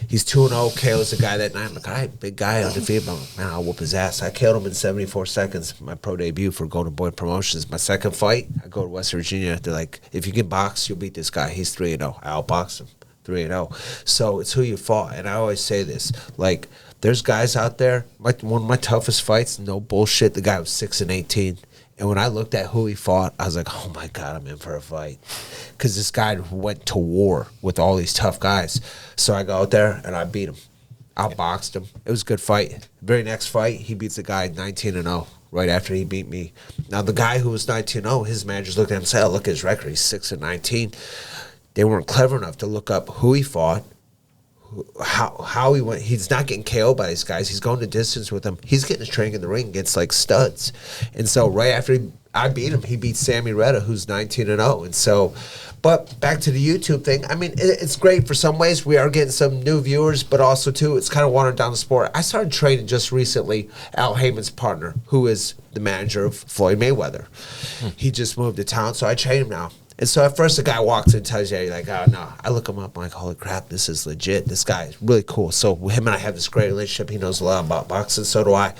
He's 2-0, KO's the guy that night. I'm like, all right, big guy, undefeated. I'm like, man, I'll whoop his ass. I KO'd him in 74 seconds, my pro debut for Golden Boy Promotions. My second fight, I go to West Virginia. They're like, if you can box, you'll beat this guy. He's 3-0. I outboxed him, 3-0. So it's who you fought. And I always say this, like, there's guys out there, one of my toughest fights, no bullshit, the guy was 6-18. And when I looked at who he fought, I was like, oh, my God, I'm in for a fight. Because this guy went to war with all these tough guys. So I go out there, and I beat him. Outboxed him. It was a good fight. Very next fight, he beats a guy 19-0 right after he beat me. Now, the guy who was 19-0, his managers looked at him and said, oh, look at his record. He's 6-19. They weren't clever enough to look up who he fought, how he went. He's not getting KO'd by these guys. He's going the distance with them. He's getting his training in the ring against like studs. And so right after I beat him, he beat Sammy Retta, who's 19-0. And so, but back to the YouTube thing. I mean, it's great for some ways. We are getting some new viewers, but also too, it's kind of watering down the sport. I started training just recently. Al Heyman's partner, who is the manager of Floyd Mayweather, he just moved to town, so I train him now. And so at first the guy walks in and tells you, you're like, oh, no. I look him up, I'm like, holy crap, this is legit. This guy is really cool. So him and I have this great relationship. He knows a lot about boxing, so do I.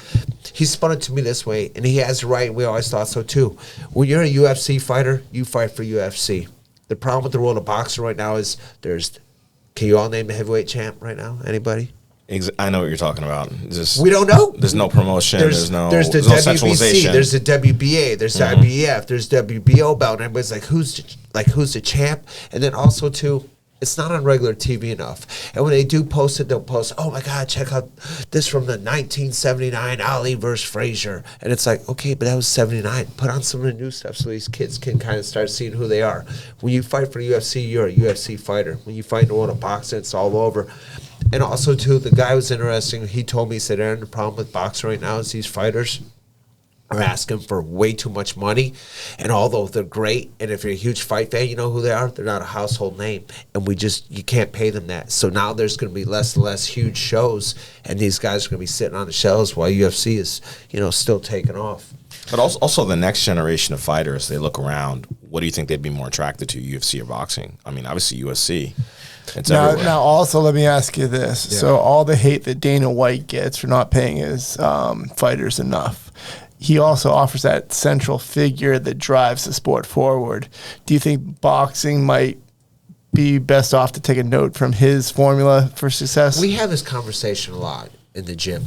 He spun it to me this way, and he has the right, and we always thought so too. When you're a UFC fighter, you fight for UFC. The problem with the world of boxing right now is can you all name the heavyweight champ right now? Anybody? I know what you're talking about. We don't know. There's no promotion. There's no WBC. centralization. There's the WBA. There's the IBF. There's WBO belt. And everybody's like, who's the champ? And then also too, it's not on regular TV enough. And when they do post it, they'll post, oh my God, check out this from the 1979 Ali versus Frazier. And it's like, okay, but that was 79. Put on some of the new stuff so these kids can kind of start seeing who they are. When you fight for the UFC, you're a UFC fighter. When you fight in the world of boxing, it's all over. And also, too, the guy was interesting. He told me, he said, Aaron, the problem with boxing right now is these fighters are asking for way too much money. And although they're great, and if you're a huge fight fan, you know who they are, they're not a household name. And you can't pay them that. So now there's going to be less and less huge shows, and these guys are going to be sitting on the shelves while UFC is, still taking off. But also the next generation of fighters, they look around. What do you think they'd be more attracted to, UFC or boxing? I mean, obviously UFC. Now, also, let me ask you this. Yeah. So all the hate that Dana White gets for not paying his fighters enough, he also offers that central figure that drives the sport forward. Do you think boxing might be best off to take a note from his formula for success? We have this conversation a lot in the gym.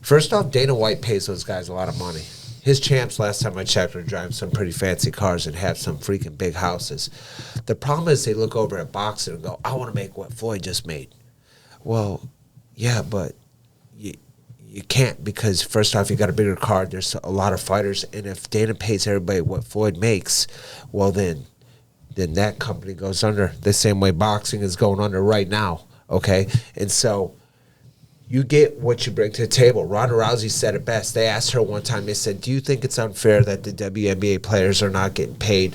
First off, Dana White pays those guys a lot of money. His champs, last time I checked, are driving some pretty fancy cars and have some freaking big houses. The problem is they look over at boxing and go, I want to make what Floyd just made. Well, yeah, but you can't, because first off, you got a bigger card. There's a lot of fighters, and if Dana pays everybody what Floyd makes, well, then that company goes under the same way boxing is going under right now, okay? And so you get what you bring to the table. Ronda Rousey said it best. They asked her one time, they said, do you think it's unfair that the WNBA players are not getting paid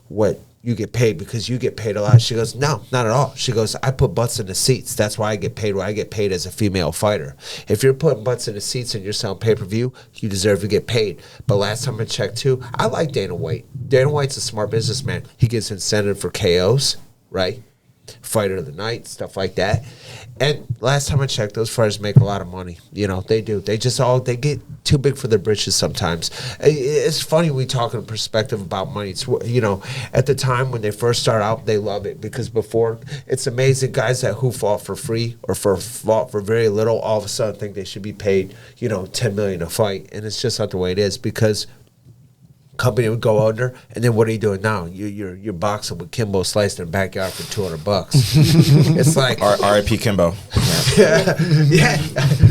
what you get paid because you get paid a lot? She goes, no, not at all. She goes, I put butts in the seats. That's why I get paid what I get paid as a female fighter. If you're putting butts in the seats and you're selling pay-per-view, you deserve to get paid. But last time I checked, too, I like Dana White. Dana White's a smart businessman. He gets incentive for KOs, right? Fighter of the night, stuff like that. And last time I checked, those fighters make a lot of money. They do. They get too big for their britches sometimes. It's funny we talk in perspective about money. It's, at the time when they first start out, they love it because before, it's amazing guys who fought for free or fought for very little, all of a sudden think they should be paid, $10 million a fight. And it's just not the way it is, because company would go under, and then what are you doing now? You're boxing with Kimbo Slice in their backyard for $200. It's like R.I.P. Kimbo. Yeah,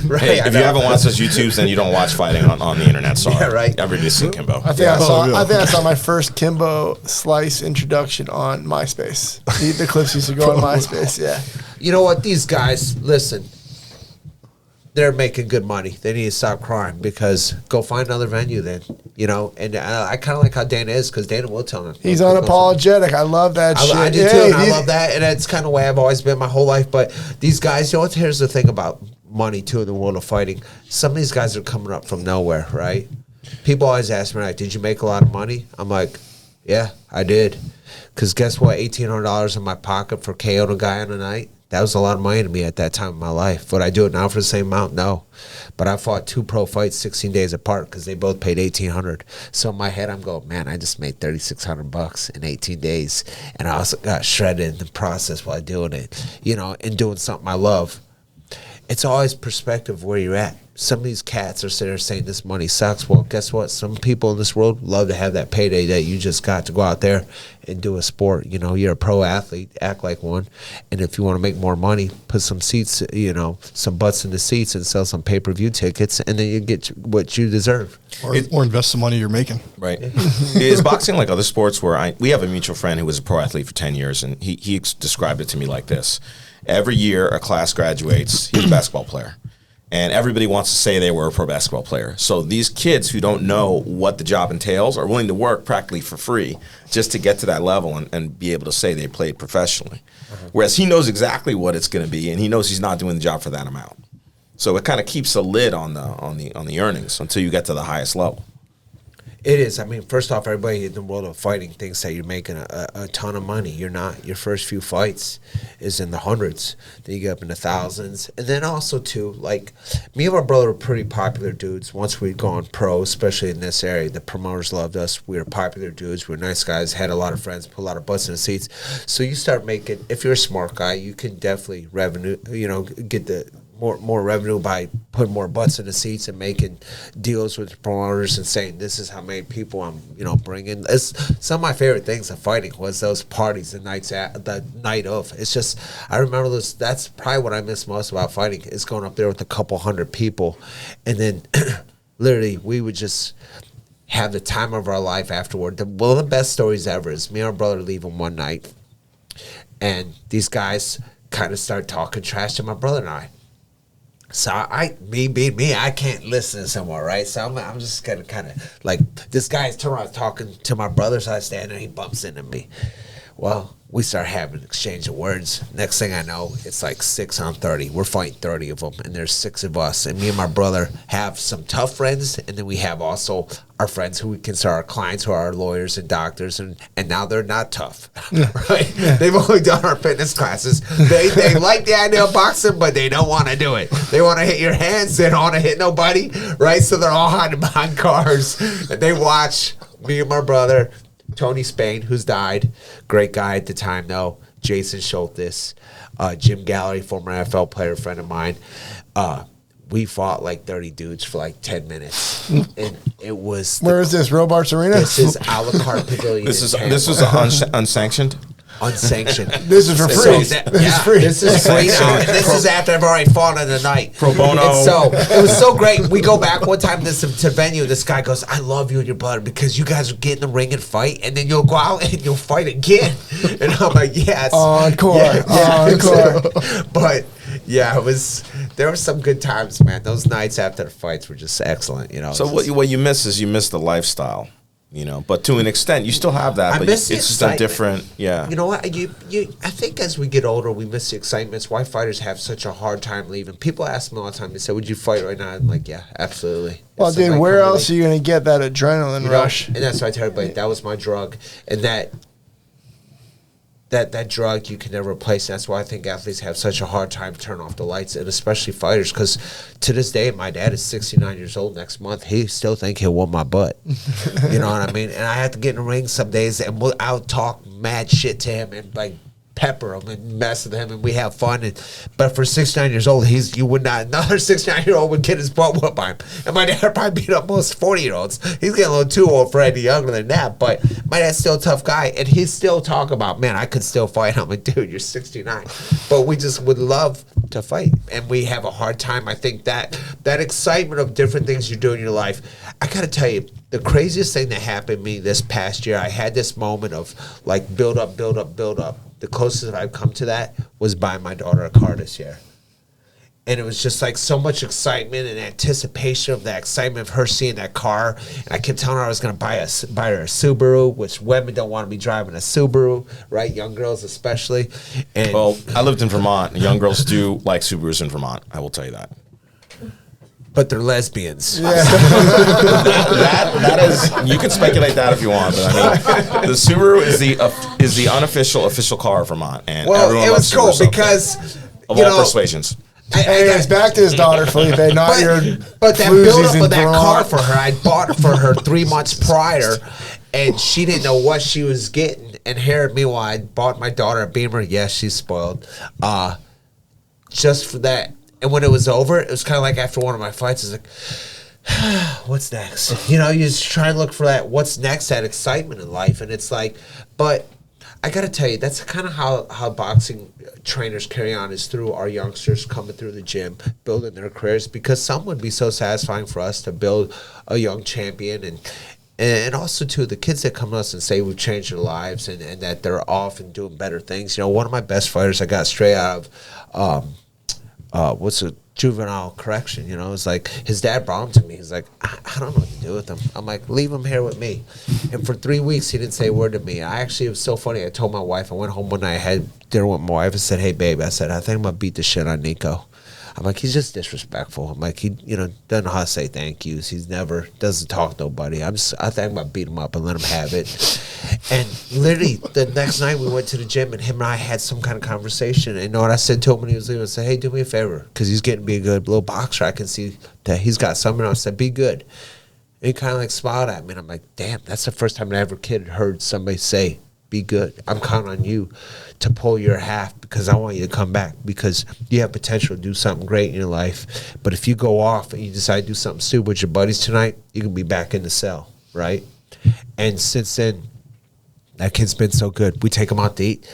right. Hey, if you haven't watched those YouTubes, then you don't watch fighting on the internet. Sorry, yeah, right. Everybody's seen Kimbo. I think I saw my first Kimbo Slice introduction on MySpace. The clips used to go on MySpace. Yeah. You know what? These guys, listen. They're making good money. They need to stop crying, because go find another venue then, And I kind of like how Dana is, because Dana will tell him. He's unapologetic. I love that shit. I do too, and I love that. And that's kind of the way I've always been my whole life. But these guys, here's the thing about money, too, in the world of fighting. Some of these guys are coming up from nowhere, right? People always ask me, like, did you make a lot of money? I'm like, yeah, I did. Because guess what? $1,800 in my pocket for KO a guy on a night. That was a lot of money to me at that time in my life. Would I do it now for the same amount? No. But I fought 2 pro fights 16 days apart because they both paid $1,800. So in my head, I'm going, man, I just made $3,600 in 18 days. And I also got shredded in the process while doing it, you know, and doing something I love. It's always perspective where you're at. Some of these cats are sitting there saying this money sucks. Well, guess what? Some people in this world love to have that payday that you just got to go out there and do a sport. You know, you're a pro athlete, act like one. And if you want to make more money, put some seats, you know, some butts in the seats and sell some pay-per-view tickets, and then you get what you deserve. Or invest the money you're making. Right. Is boxing like other sports where we have a mutual friend who was a pro athlete for 10 years, and he described it to me like this. Every year a class graduates, he's a basketball player. And everybody wants to say they were a pro basketball player. So these kids who don't know what the job entails are willing to work practically for free just to get to that level and be able to say they played professionally. Whereas he knows exactly what it's going to be, and he knows he's not doing the job for that amount. So it kind of keeps a lid on the earnings until you get to the highest level. It is. I mean, first off, everybody in the world of fighting thinks that you're making a ton of money. You're not. Your first few fights is in the hundreds. Then you get up in the thousands. And then also, too, like, me and my brother were pretty popular dudes. Once we'd gone pro, especially in this area, the promoters loved us. We were popular dudes. We were nice guys, had a lot of friends, put a lot of butts in the seats. So you start making, if you're a smart guy, you can definitely get the more revenue by putting more butts in the seats and making deals with the promoters and saying this is how many people I'm bringing. Some of my favorite things of fighting was those parties the night of. It's just I remember those. That's probably what I miss most about fighting is going up there with a couple hundred people, and then literally we would just have the time of our life afterward. One of the best stories ever is me and our brother leaving one night, and these guys kind of start talking trash to my brother and I. So me being me, I can't listen to someone, right? So I'm just gonna kind of like this guy's turning around talking to my brother, so I stand there, he bumps into me. Well, we start having an exchange of words. Next thing I know, it's like 6 on 30. We're fighting 30 of them, and there's 6 of us. And me and my brother have some tough friends, and then we have also our friends who we consider our clients, who are our lawyers and doctors, and now they're not tough, right? They've only done our fitness classes. They like the idea of boxing, but they don't want to do it. They want to hit your hands. They don't want to hit nobody, right? So they're all hiding behind cars, and they watch me and my brother, Tony Spain, who's died, great guy at the time though, Jason Schultes, Jim Gallery, former NFL player, friend of mine. We fought like 30 dudes for like 10 minutes, and it was. Where is this? Robarts Arena? This is a la carte pavilion. This was unsanctioned. Unsanctioned. This is for free. This is free. This is free now. And this is after I've already fought in the night. Pro bono. And so it was so great. We go back one time to venue. This guy goes, "I love you and your brother because you guys will get in the ring and fight, and then you'll go out and you'll fight again." And I'm like, "Yes, encore, encore." But yeah, it was. There were some good times, man. Those nights after the fights were just excellent. So what you miss is the lifestyle. But to an extent, you still have that. But it's just a different, yeah. You know what? I think as we get older, we miss the excitement. It's why fighters have such a hard time leaving. People ask me all the time. They say, "Would you fight right now?" I'm like, "Yeah, absolutely." Well, dude, where else are you going to get that adrenaline rush? And that's why I tell everybody that was my drug, and that drug you can never replace. That's why I think athletes have such a hard time turning off the lights, and especially fighters, because to this day, my dad is 69 years old next month. He still think he'll whoop my butt. You know what I mean? And I have to get in the ring some days, and I'll talk mad shit to him and like pepper him and mess with him, and we have fun. But for 69 years old, another 69-year-old would get his butt whooped by him. And my dad probably beat up most 40-year-olds. He's getting a little too old for any younger than that. But my dad's still a tough guy, and he's still talking about, man, I could still fight. I'm like, dude, you're 69. But we just would love to fight, and we have a hard time. I think that excitement of different things you do in your life. I gotta tell you, the craziest thing that happened to me this past year, I had this moment of like build up. The closest I've come to that was buying my daughter a car this year. And it was just like so much excitement and anticipation of that excitement of her seeing that car. And I kept telling her I was going to buy her a Subaru, which women don't want to be driving a Subaru, right? Young girls especially. And well, I lived in Vermont, and young girls do like Subarus in Vermont. I will tell you that. but they're lesbians. That is, you can speculate that if you want, but I mean, the Subaru is the unofficial official car of Vermont, and everyone It was loves cool Subaru because of all persuasions. Anyways, back to his daughter, Felipe. Not your. But that floozies build up in of that Vermont. car for her, I bought it for her 3 months prior, and she didn't know what she was getting. And here, meanwhile, I bought my daughter a Beamer. Yes, she's spoiled. Just for that. And when it was over, it was kind of like after one of my fights, it's like, what's next? You know, you just try and look for that what's next, that excitement in life. And it's like, but I got to tell you, that's kind of how boxing trainers carry on, is through our youngsters coming through the gym, building their careers, because some would be so satisfying for us to build a young champion, and also too the kids that come to us and say we've changed their lives and that they're off and doing better things. You know, one of my best fighters I got straight out of what's a juvenile correction, you know, it's like his dad brought him to me. He's like, I don't know what to do with him. I'm like, leave him here with me. And for 3 weeks, he didn't say a word to me. It was so funny. I told my wife, I went home one night, I had dinner with my wife, and said, hey, babe, I think I'm going to beat the shit on Nico. I'm like, he's just disrespectful. I'm like, he, doesn't know how to say thank yous. He's never, doesn't talk to nobody. I think I'm going to beat him up and let him have it. And literally, the next night we went to the gym, and him and I had some kind of conversation. And you know what I said to him when he was leaving? I said, hey, do me a favor, because he's getting to be a good little boxer. I can see that he's got something. I said, be good. And he kind of like smiled at me, and I'm like, damn, that's the first time I ever heard somebody say, be good. I'm counting on you to pull your half, because I want you to come back, because you have potential to do something great in your life. But if you go off and you decide to do something stupid with your buddies tonight, you can be back in the cell, right? And since then, that kid's been so good. We take him out to eat.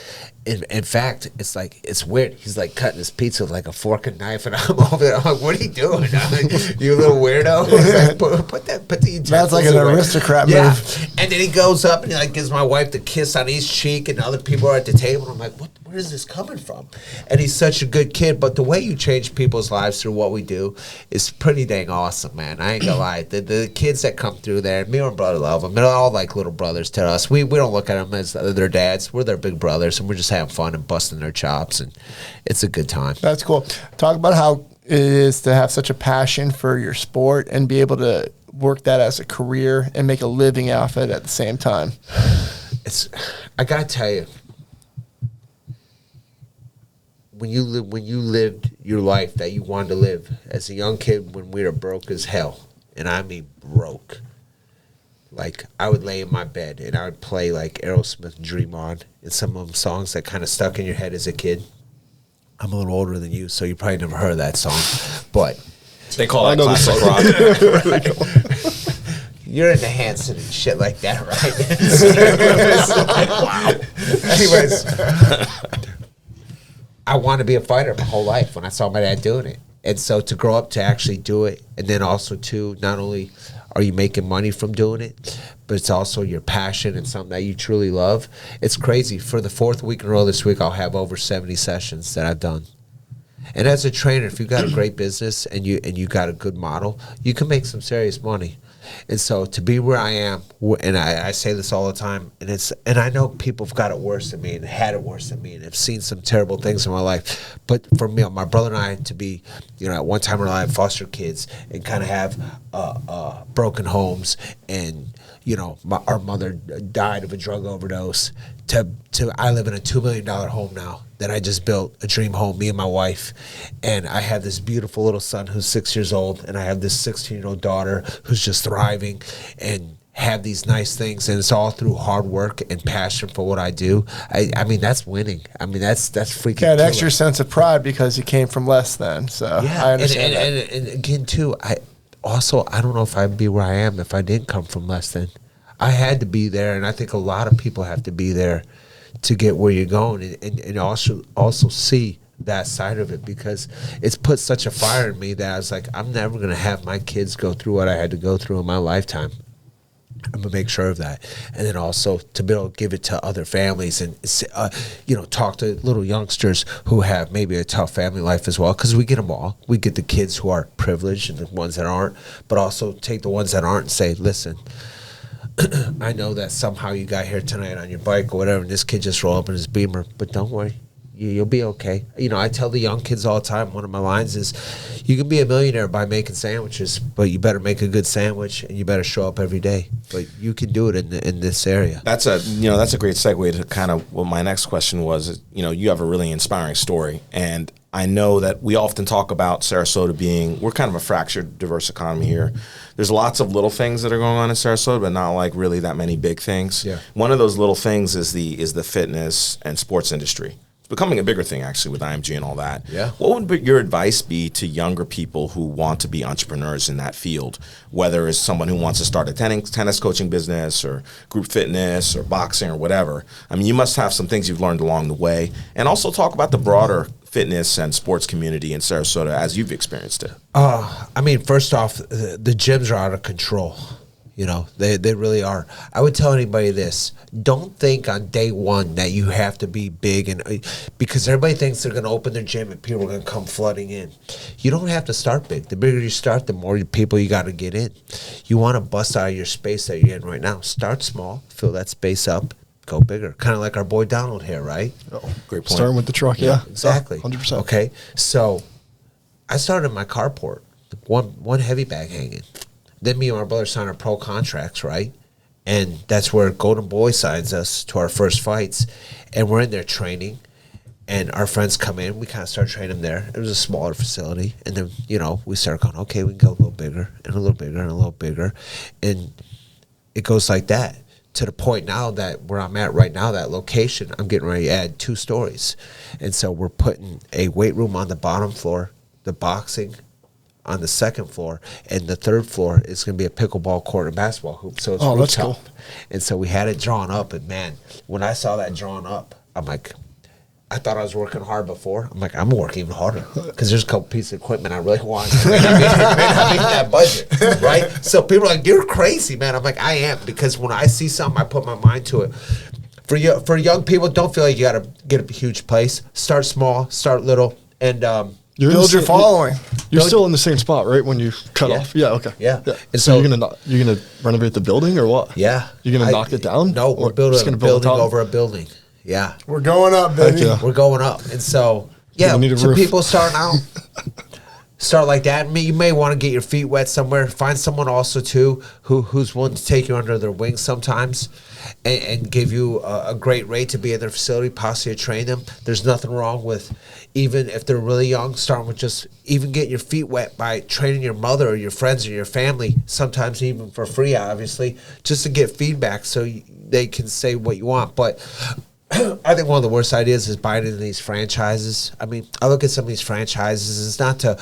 In fact, it's like, it's weird. He's like cutting his pizza with like a fork and knife, and I'm over there. I'm like, what are you doing? I'm like, you little weirdo. Like, put the utensils That's like an away. aristocrat Yeah. move. And then he goes up and he like gives my wife the kiss on each cheek, and other people are at the table. And I'm like, where is this coming from? And he's such a good kid. But the way you change people's lives through what we do is pretty dang awesome, man. I ain't gonna lie. The kids that come through there, me and my brother love them. They're all like little brothers to us. We don't look at them as their dads. We're their big brothers, and we're just having fun and busting their chops, and it's a good time. That's cool. Talk about how it is to have such a passion for your sport and be able to work that as a career and make a living off it at the same time. I gotta tell you, when you lived your life that you wanted to live as a young kid, when we were broke as hell, and I mean broke, like I would lay in my bed and I would play like Aerosmith Dream On and some of them songs that kind of stuck in your head as a kid. I'm a little older than you, so you probably never heard that song, but They call that classic rock. you're into Hanson and shit like that, right? Wow. Anyways, I wanted to be a fighter my whole life when I saw my dad doing it. And so to grow up to actually do it, and then also to not only are you making money from doing it, but it's also your passion and something that you truly love. It's crazy. For the fourth week in a row this week, I'll have over 70 sessions that I've done. And as a trainer, if you've got a great business and you got a good model, you can make some serious money. And so to be where I am, and I say this all the time, and I know people have got it worse than me and had it worse than me and have seen some terrible things in my life. But for me, my brother and I, to be, at one time in our life, foster kids and kind of have broken homes, and our mother died of a drug overdose. To I live in a $2 million home now that I just built, a dream home, me and my wife, and I have this beautiful little son who's 6 years old, and I have this 16-year-old daughter who's just thriving, and have these nice things, and it's all through hard work and passion for what I do. I mean, that's winning. I mean, that's freaking Yeah, an killer. extra sense of pride because you came from less than. So Yeah, I understand that. And again, too, I don't know if I'd be where I am if I didn't come from less than. I had to be there, and I think a lot of people have to be there to get where you're going, and also see that side of it, because it's put such a fire in me that I was like, I'm never going to have my kids go through what I had to go through in my lifetime. I'm going to make sure of that. And then also to be able to give it to other families and, talk to little youngsters who have maybe a tough family life as well, because we get them all. We get the kids who are privileged and the ones that aren't, but also take the ones that aren't and say, listen, I know that somehow you got here tonight on your bike or whatever, and this kid just rolled up in his Beamer, but don't worry. You'll be okay. You know, I tell the young kids all the time, one of my lines is, you can be a millionaire by making sandwiches, but you better make a good sandwich and you better show up every day. But you can do it in this area. That's a great segue to kind of what my next question was. You know, you have a really inspiring story, and I know that we often talk about Sarasota we're kind of a fractured, diverse economy here. There's lots of little things that are going on in Sarasota, but not like really that many big things. Yeah. One of those little things is the fitness and sports industry. It's becoming a bigger thing actually with IMG and all that. Yeah. What would your advice be to younger people who want to be entrepreneurs in that field, whether it's someone who wants to start a tennis coaching business or group fitness or boxing or whatever? I mean, you must have some things you've learned along the way, and also talk about the broader fitness and sports community in Sarasota as you've experienced it. I mean, first off, the gyms are out of control. You know, they really are. I would tell anybody this: don't think on day one that you have to be big, and because everybody thinks they're going to open their gym and people are going to come flooding in. You don't have to start big. The bigger you start, the more people you got to get in. You want to bust out of your space that you're in right now. Start small, fill that space up, go bigger. Kind of like our boy Donald here, right? Oh, great point. Starting with the truck, yeah. Exactly. 100%. Okay, so I started in my carport, one heavy bag hanging. Then me and my brother signed our pro contracts, right? And that's where Golden Boy signs us to our first fights. And we're in there training, and our friends come in. We kind of start training them there. It was a smaller facility. And then, you know, we start going, okay, we can go a little bigger and a little bigger and a little bigger. And it goes like that to the point now that where I'm at right now, that location, I'm getting ready to add 2 stories. And so we're putting a weight room on the bottom floor, the boxing on the second floor, and the third floor is going to be a pickleball court and basketball hoop. So it's that's rooftop. cool. And so we had it drawn up, and man, when I saw that drawn up, I'm like, I thought I was working hard before. I'm like, I'm working even harder because there's a couple pieces of equipment I really want. It may not be in that budget, right? So people are like, you're crazy, man. I'm like, I am, because when I see something, I put my mind to it. For young people, don't feel like you got to get a huge place. Start small, start little, and build your following. You're still in the same spot, right? When you cut off. Yeah. Okay. Yeah. And so you're gonna renovate the building or what? Yeah. You're gonna knock it down? No, we're building a building over a building. Yeah. We're going up, baby. Yeah. We're going up. And so, yeah, need a so roof. people starting out, start like that. You may want to get your feet wet somewhere. Find someone also, too, who's willing to take you under their wing sometimes and give you a great rate to be in their facility, possibly train them. There's nothing wrong with, even if they're really young, starting with just even getting your feet wet by training your mother or your friends or your family, sometimes even for free, obviously, just to get feedback so they can say what you want. But I think one of the worst ideas is buying into these franchises. I mean, I look at some of these franchises. It's not to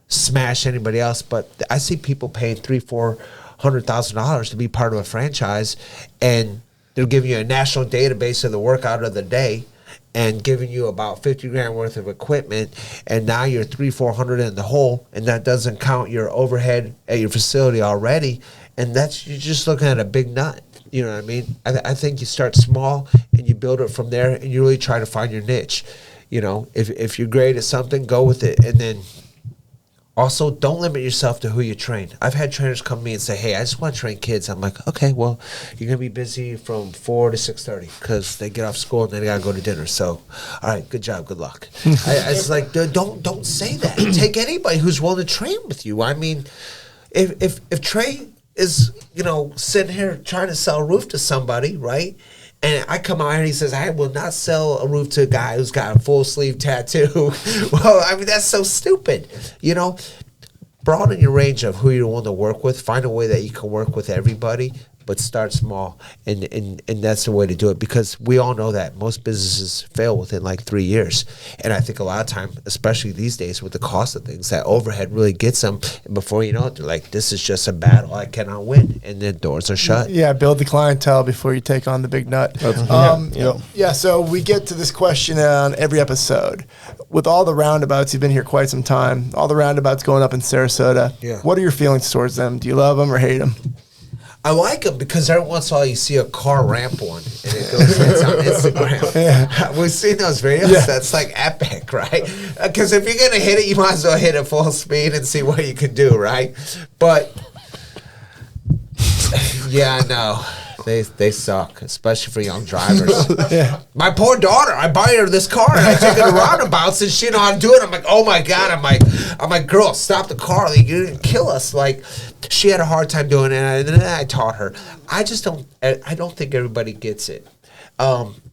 smash anybody else, but I see people paying $300,000-$400,000 to be part of a franchise, and they're giving you a national database of the workout of the day, and giving you about $50,000 worth of equipment, and now you're $300-$400 in the hole, and that doesn't count your overhead at your facility already, and you're just looking at a big nut. You know what I mean? I think you start small and you build it from there, and you really try to find your niche. You know, if you're great at something, go with it, and then also don't limit yourself to who you train. I've had trainers come to me and say, "Hey, I just want to train kids." I'm like, "Okay, well, you're gonna be busy from 4 to 6:30 because they get off school and then they gotta go to dinner. So, all right, good job, good luck." I was like, don't say that. Take anybody who's willing to train with you. I mean, if Trey is, sitting here trying to sell a roof to somebody, right? And I come out here and he says, I will not sell a roof to a guy who's got a full sleeve tattoo. Well, I mean, that's so stupid. Broaden your range of who you're willing to work with. Find a way that you can work with everybody, but start small. And that's the way to do it, because we all know that most businesses fail within like 3 years. And I think a lot of time, especially these days with the cost of things, that overhead really gets them. And before you know it, they're like, this is just a battle. I cannot win. And then doors are shut. Yeah, build the clientele before you take on the big nut. Yeah, so we get to this question on every episode. With all the roundabouts, you've been here quite some time, all the roundabouts going up in Sarasota. Yeah. What are your feelings towards them? Do you love them or hate them? I like them because every once in a while you see a car ramp one and it goes, it's on Instagram. Yeah. We've seen those videos. Yeah. That's like epic, right? Because if you're going to hit it, you might as well hit it full speed and see what you can do, right? But, yeah, no. They suck, especially for young drivers. Yeah. My poor daughter, I buy her this car and I take her to roundabouts and she know how to do it. I'm like, oh my God. I'm like, girl, stop the car. Like, you're gonna kill us. Like, she had a hard time doing it, and then I taught her. I don't think everybody gets it.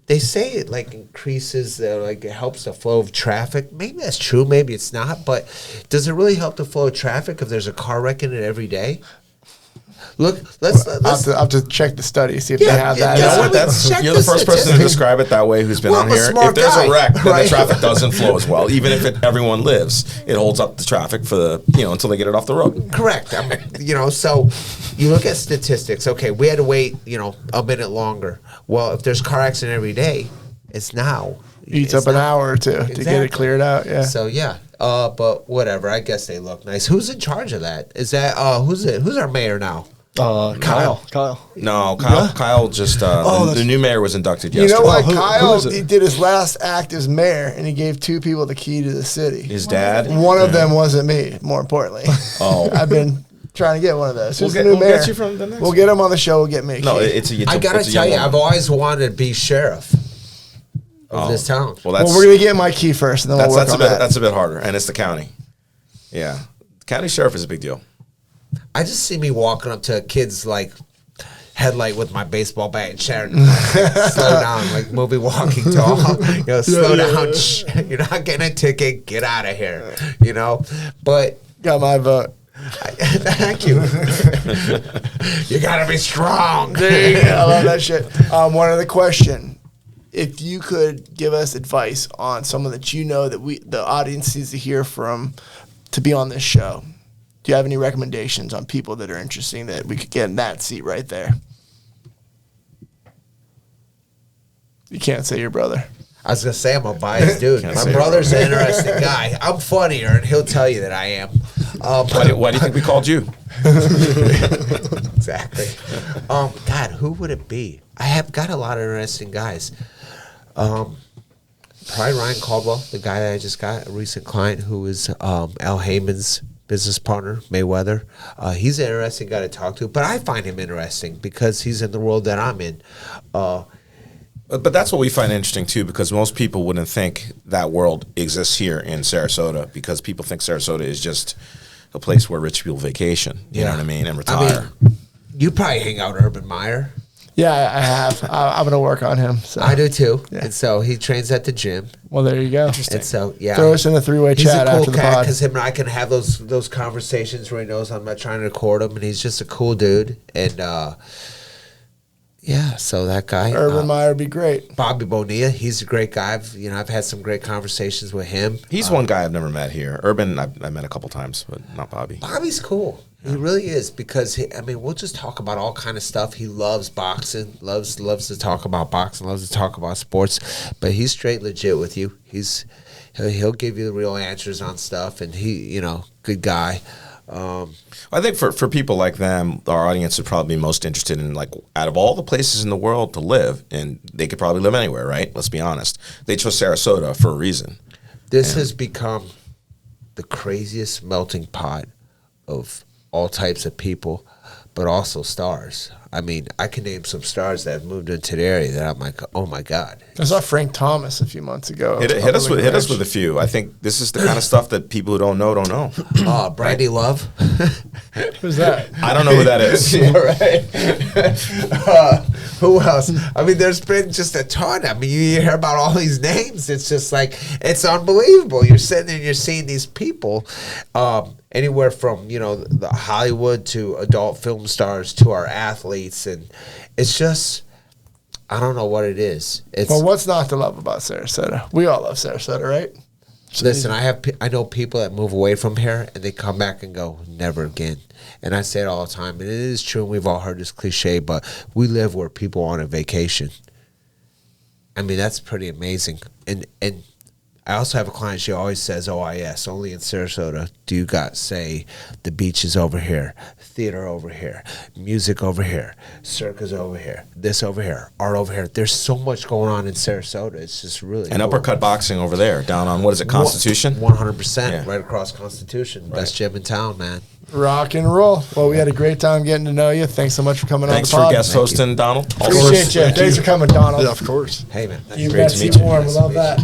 They say it like increases, like it helps the flow of traffic. Maybe that's true, maybe it's not. But does it really help the flow of traffic if there's a car wreck in it every day? Look, let's I'll have to check the study, see if they have that. You know what? You're the first person to describe it that way who's been on here. If there's a wreck, then the traffic doesn't flow as well. Even if everyone lives, it holds up the traffic for the until they get it off the road. Correct. So you look at statistics. Okay, we had to wait a minute longer. Well, if there's car accident every day, it's now. Eats up an hour or two to get it cleared out. Yeah. So yeah. But whatever. I guess they look nice. Who's in charge of that? Is that who's our mayor now? Kyle. No, Kyle just the new mayor was inducted yesterday. You know what? who Kyle, is it? he did his last act as mayor, and he gave 2 people the key to the city. His dad. One of them wasn't me, more importantly. Oh. I've been trying to get one of those. Who's the We'll new mayor? get you from the next We'll get him on the show. We'll get me. No, key. I I gotta tell you, I've always wanted to be sheriff of this town. Well, that's we're gonna get my key first, and then we'll work on that. That's a bit harder, and it's the county. Yeah, the county sheriff is a big deal. I just see me walking up to a kid's like headlight with my baseball bat and shouting, slow down, like movie walking tall. Slow down. Shh, you're not getting a ticket. Get out of here. But Got my vote. thank you. You gotta be strong. There you go. I love that shit. One other question. If you could give us advice on someone that that the audience needs to hear from to be on this show, do you have any recommendations on people that are interesting that we could get in that seat right there? You can't say your brother. I was gonna say I'm a biased dude. My brother's an interesting guy. I'm funnier, and he'll tell you that I am. Why do you think we called you? Exactly. God, who would it be? I have got a lot of interesting guys. Probably Ryan Caldwell, the guy that I just got, a recent client who is Al Heyman's business partner, Mayweather. He's an interesting guy to talk to, but I find him interesting because he's in the world that I'm in. But that's what we find interesting too, because most people wouldn't think that world exists here in Sarasota, because people think Sarasota is just a place where rich people vacation. You know what I mean, and retire. You probably hang out with Urban Meyer. Yeah, I have. I'm going to work on him. So. I do too. Yeah. And so he trains at the gym. Well, there you go. And so, yeah. Throw us in a 3-way chat after the pod. Because him and I can have those conversations where he knows I'm not trying to record him, and he's just a cool dude. And, yeah, so that guy. Urban Meyer would be great. Bobby Bonilla, he's a great guy. I've had some great conversations with him. He's one guy I've never met here. Urban, I met a couple times, but not Bobby. Bobby's cool. He really is, because we'll just talk about all kind of stuff. He loves boxing, loves to talk about boxing, loves to talk about sports, but he's straight legit with you. He'll give you the real answers on stuff, and he, good guy. I think for people like them, our audience would probably be most interested in, like, out of all the places in the world to live, and they could probably live anywhere, right? Let's be honest. They chose Sarasota for a reason. This has become the craziest melting pot of all types of people, but also stars. I mean, I can name some stars that have moved into the area that I'm like, oh my God. I saw Frank Thomas a few months ago. Hit us with a few. I think this is the kind of stuff that people who don't know. Brandy Love. Who's that? I don't know who that is. Who else? I mean, there's been just a ton. I mean, you hear about all these names. It's just like, it's unbelievable. You're sitting there and you're seeing these people, anywhere from, the Hollywood to adult film stars to our athletes. And it's just, I don't know what it is. Well, what's not to love about Sarasota? We all love Sarasota, right? Listen, I know people that move away from here and they come back and go, never again. And I say it all the time, and it is true, and we've all heard this cliche, but we live where people are on a vacation. I mean, that's pretty amazing. And I also have a client, she always says OIS, only in Sarasota do you got, say, the beach is over here, theater over here, music over here, circus over here, this over here, art over here. There's so much going on in Sarasota. It's just really And cool. uppercut boxing over there, down on, what is it, Constitution? 100%, Yeah. right across Constitution. Best gym in town, man. Rock and roll. Well, we had a great time getting to know you. Thanks so much for coming Thanks on the for pod. guest hosting, Donald. Appreciate you. Thanks for coming, Donald. Yeah, of course. Hey, man. You Great bet. to See meet you. more. We love that.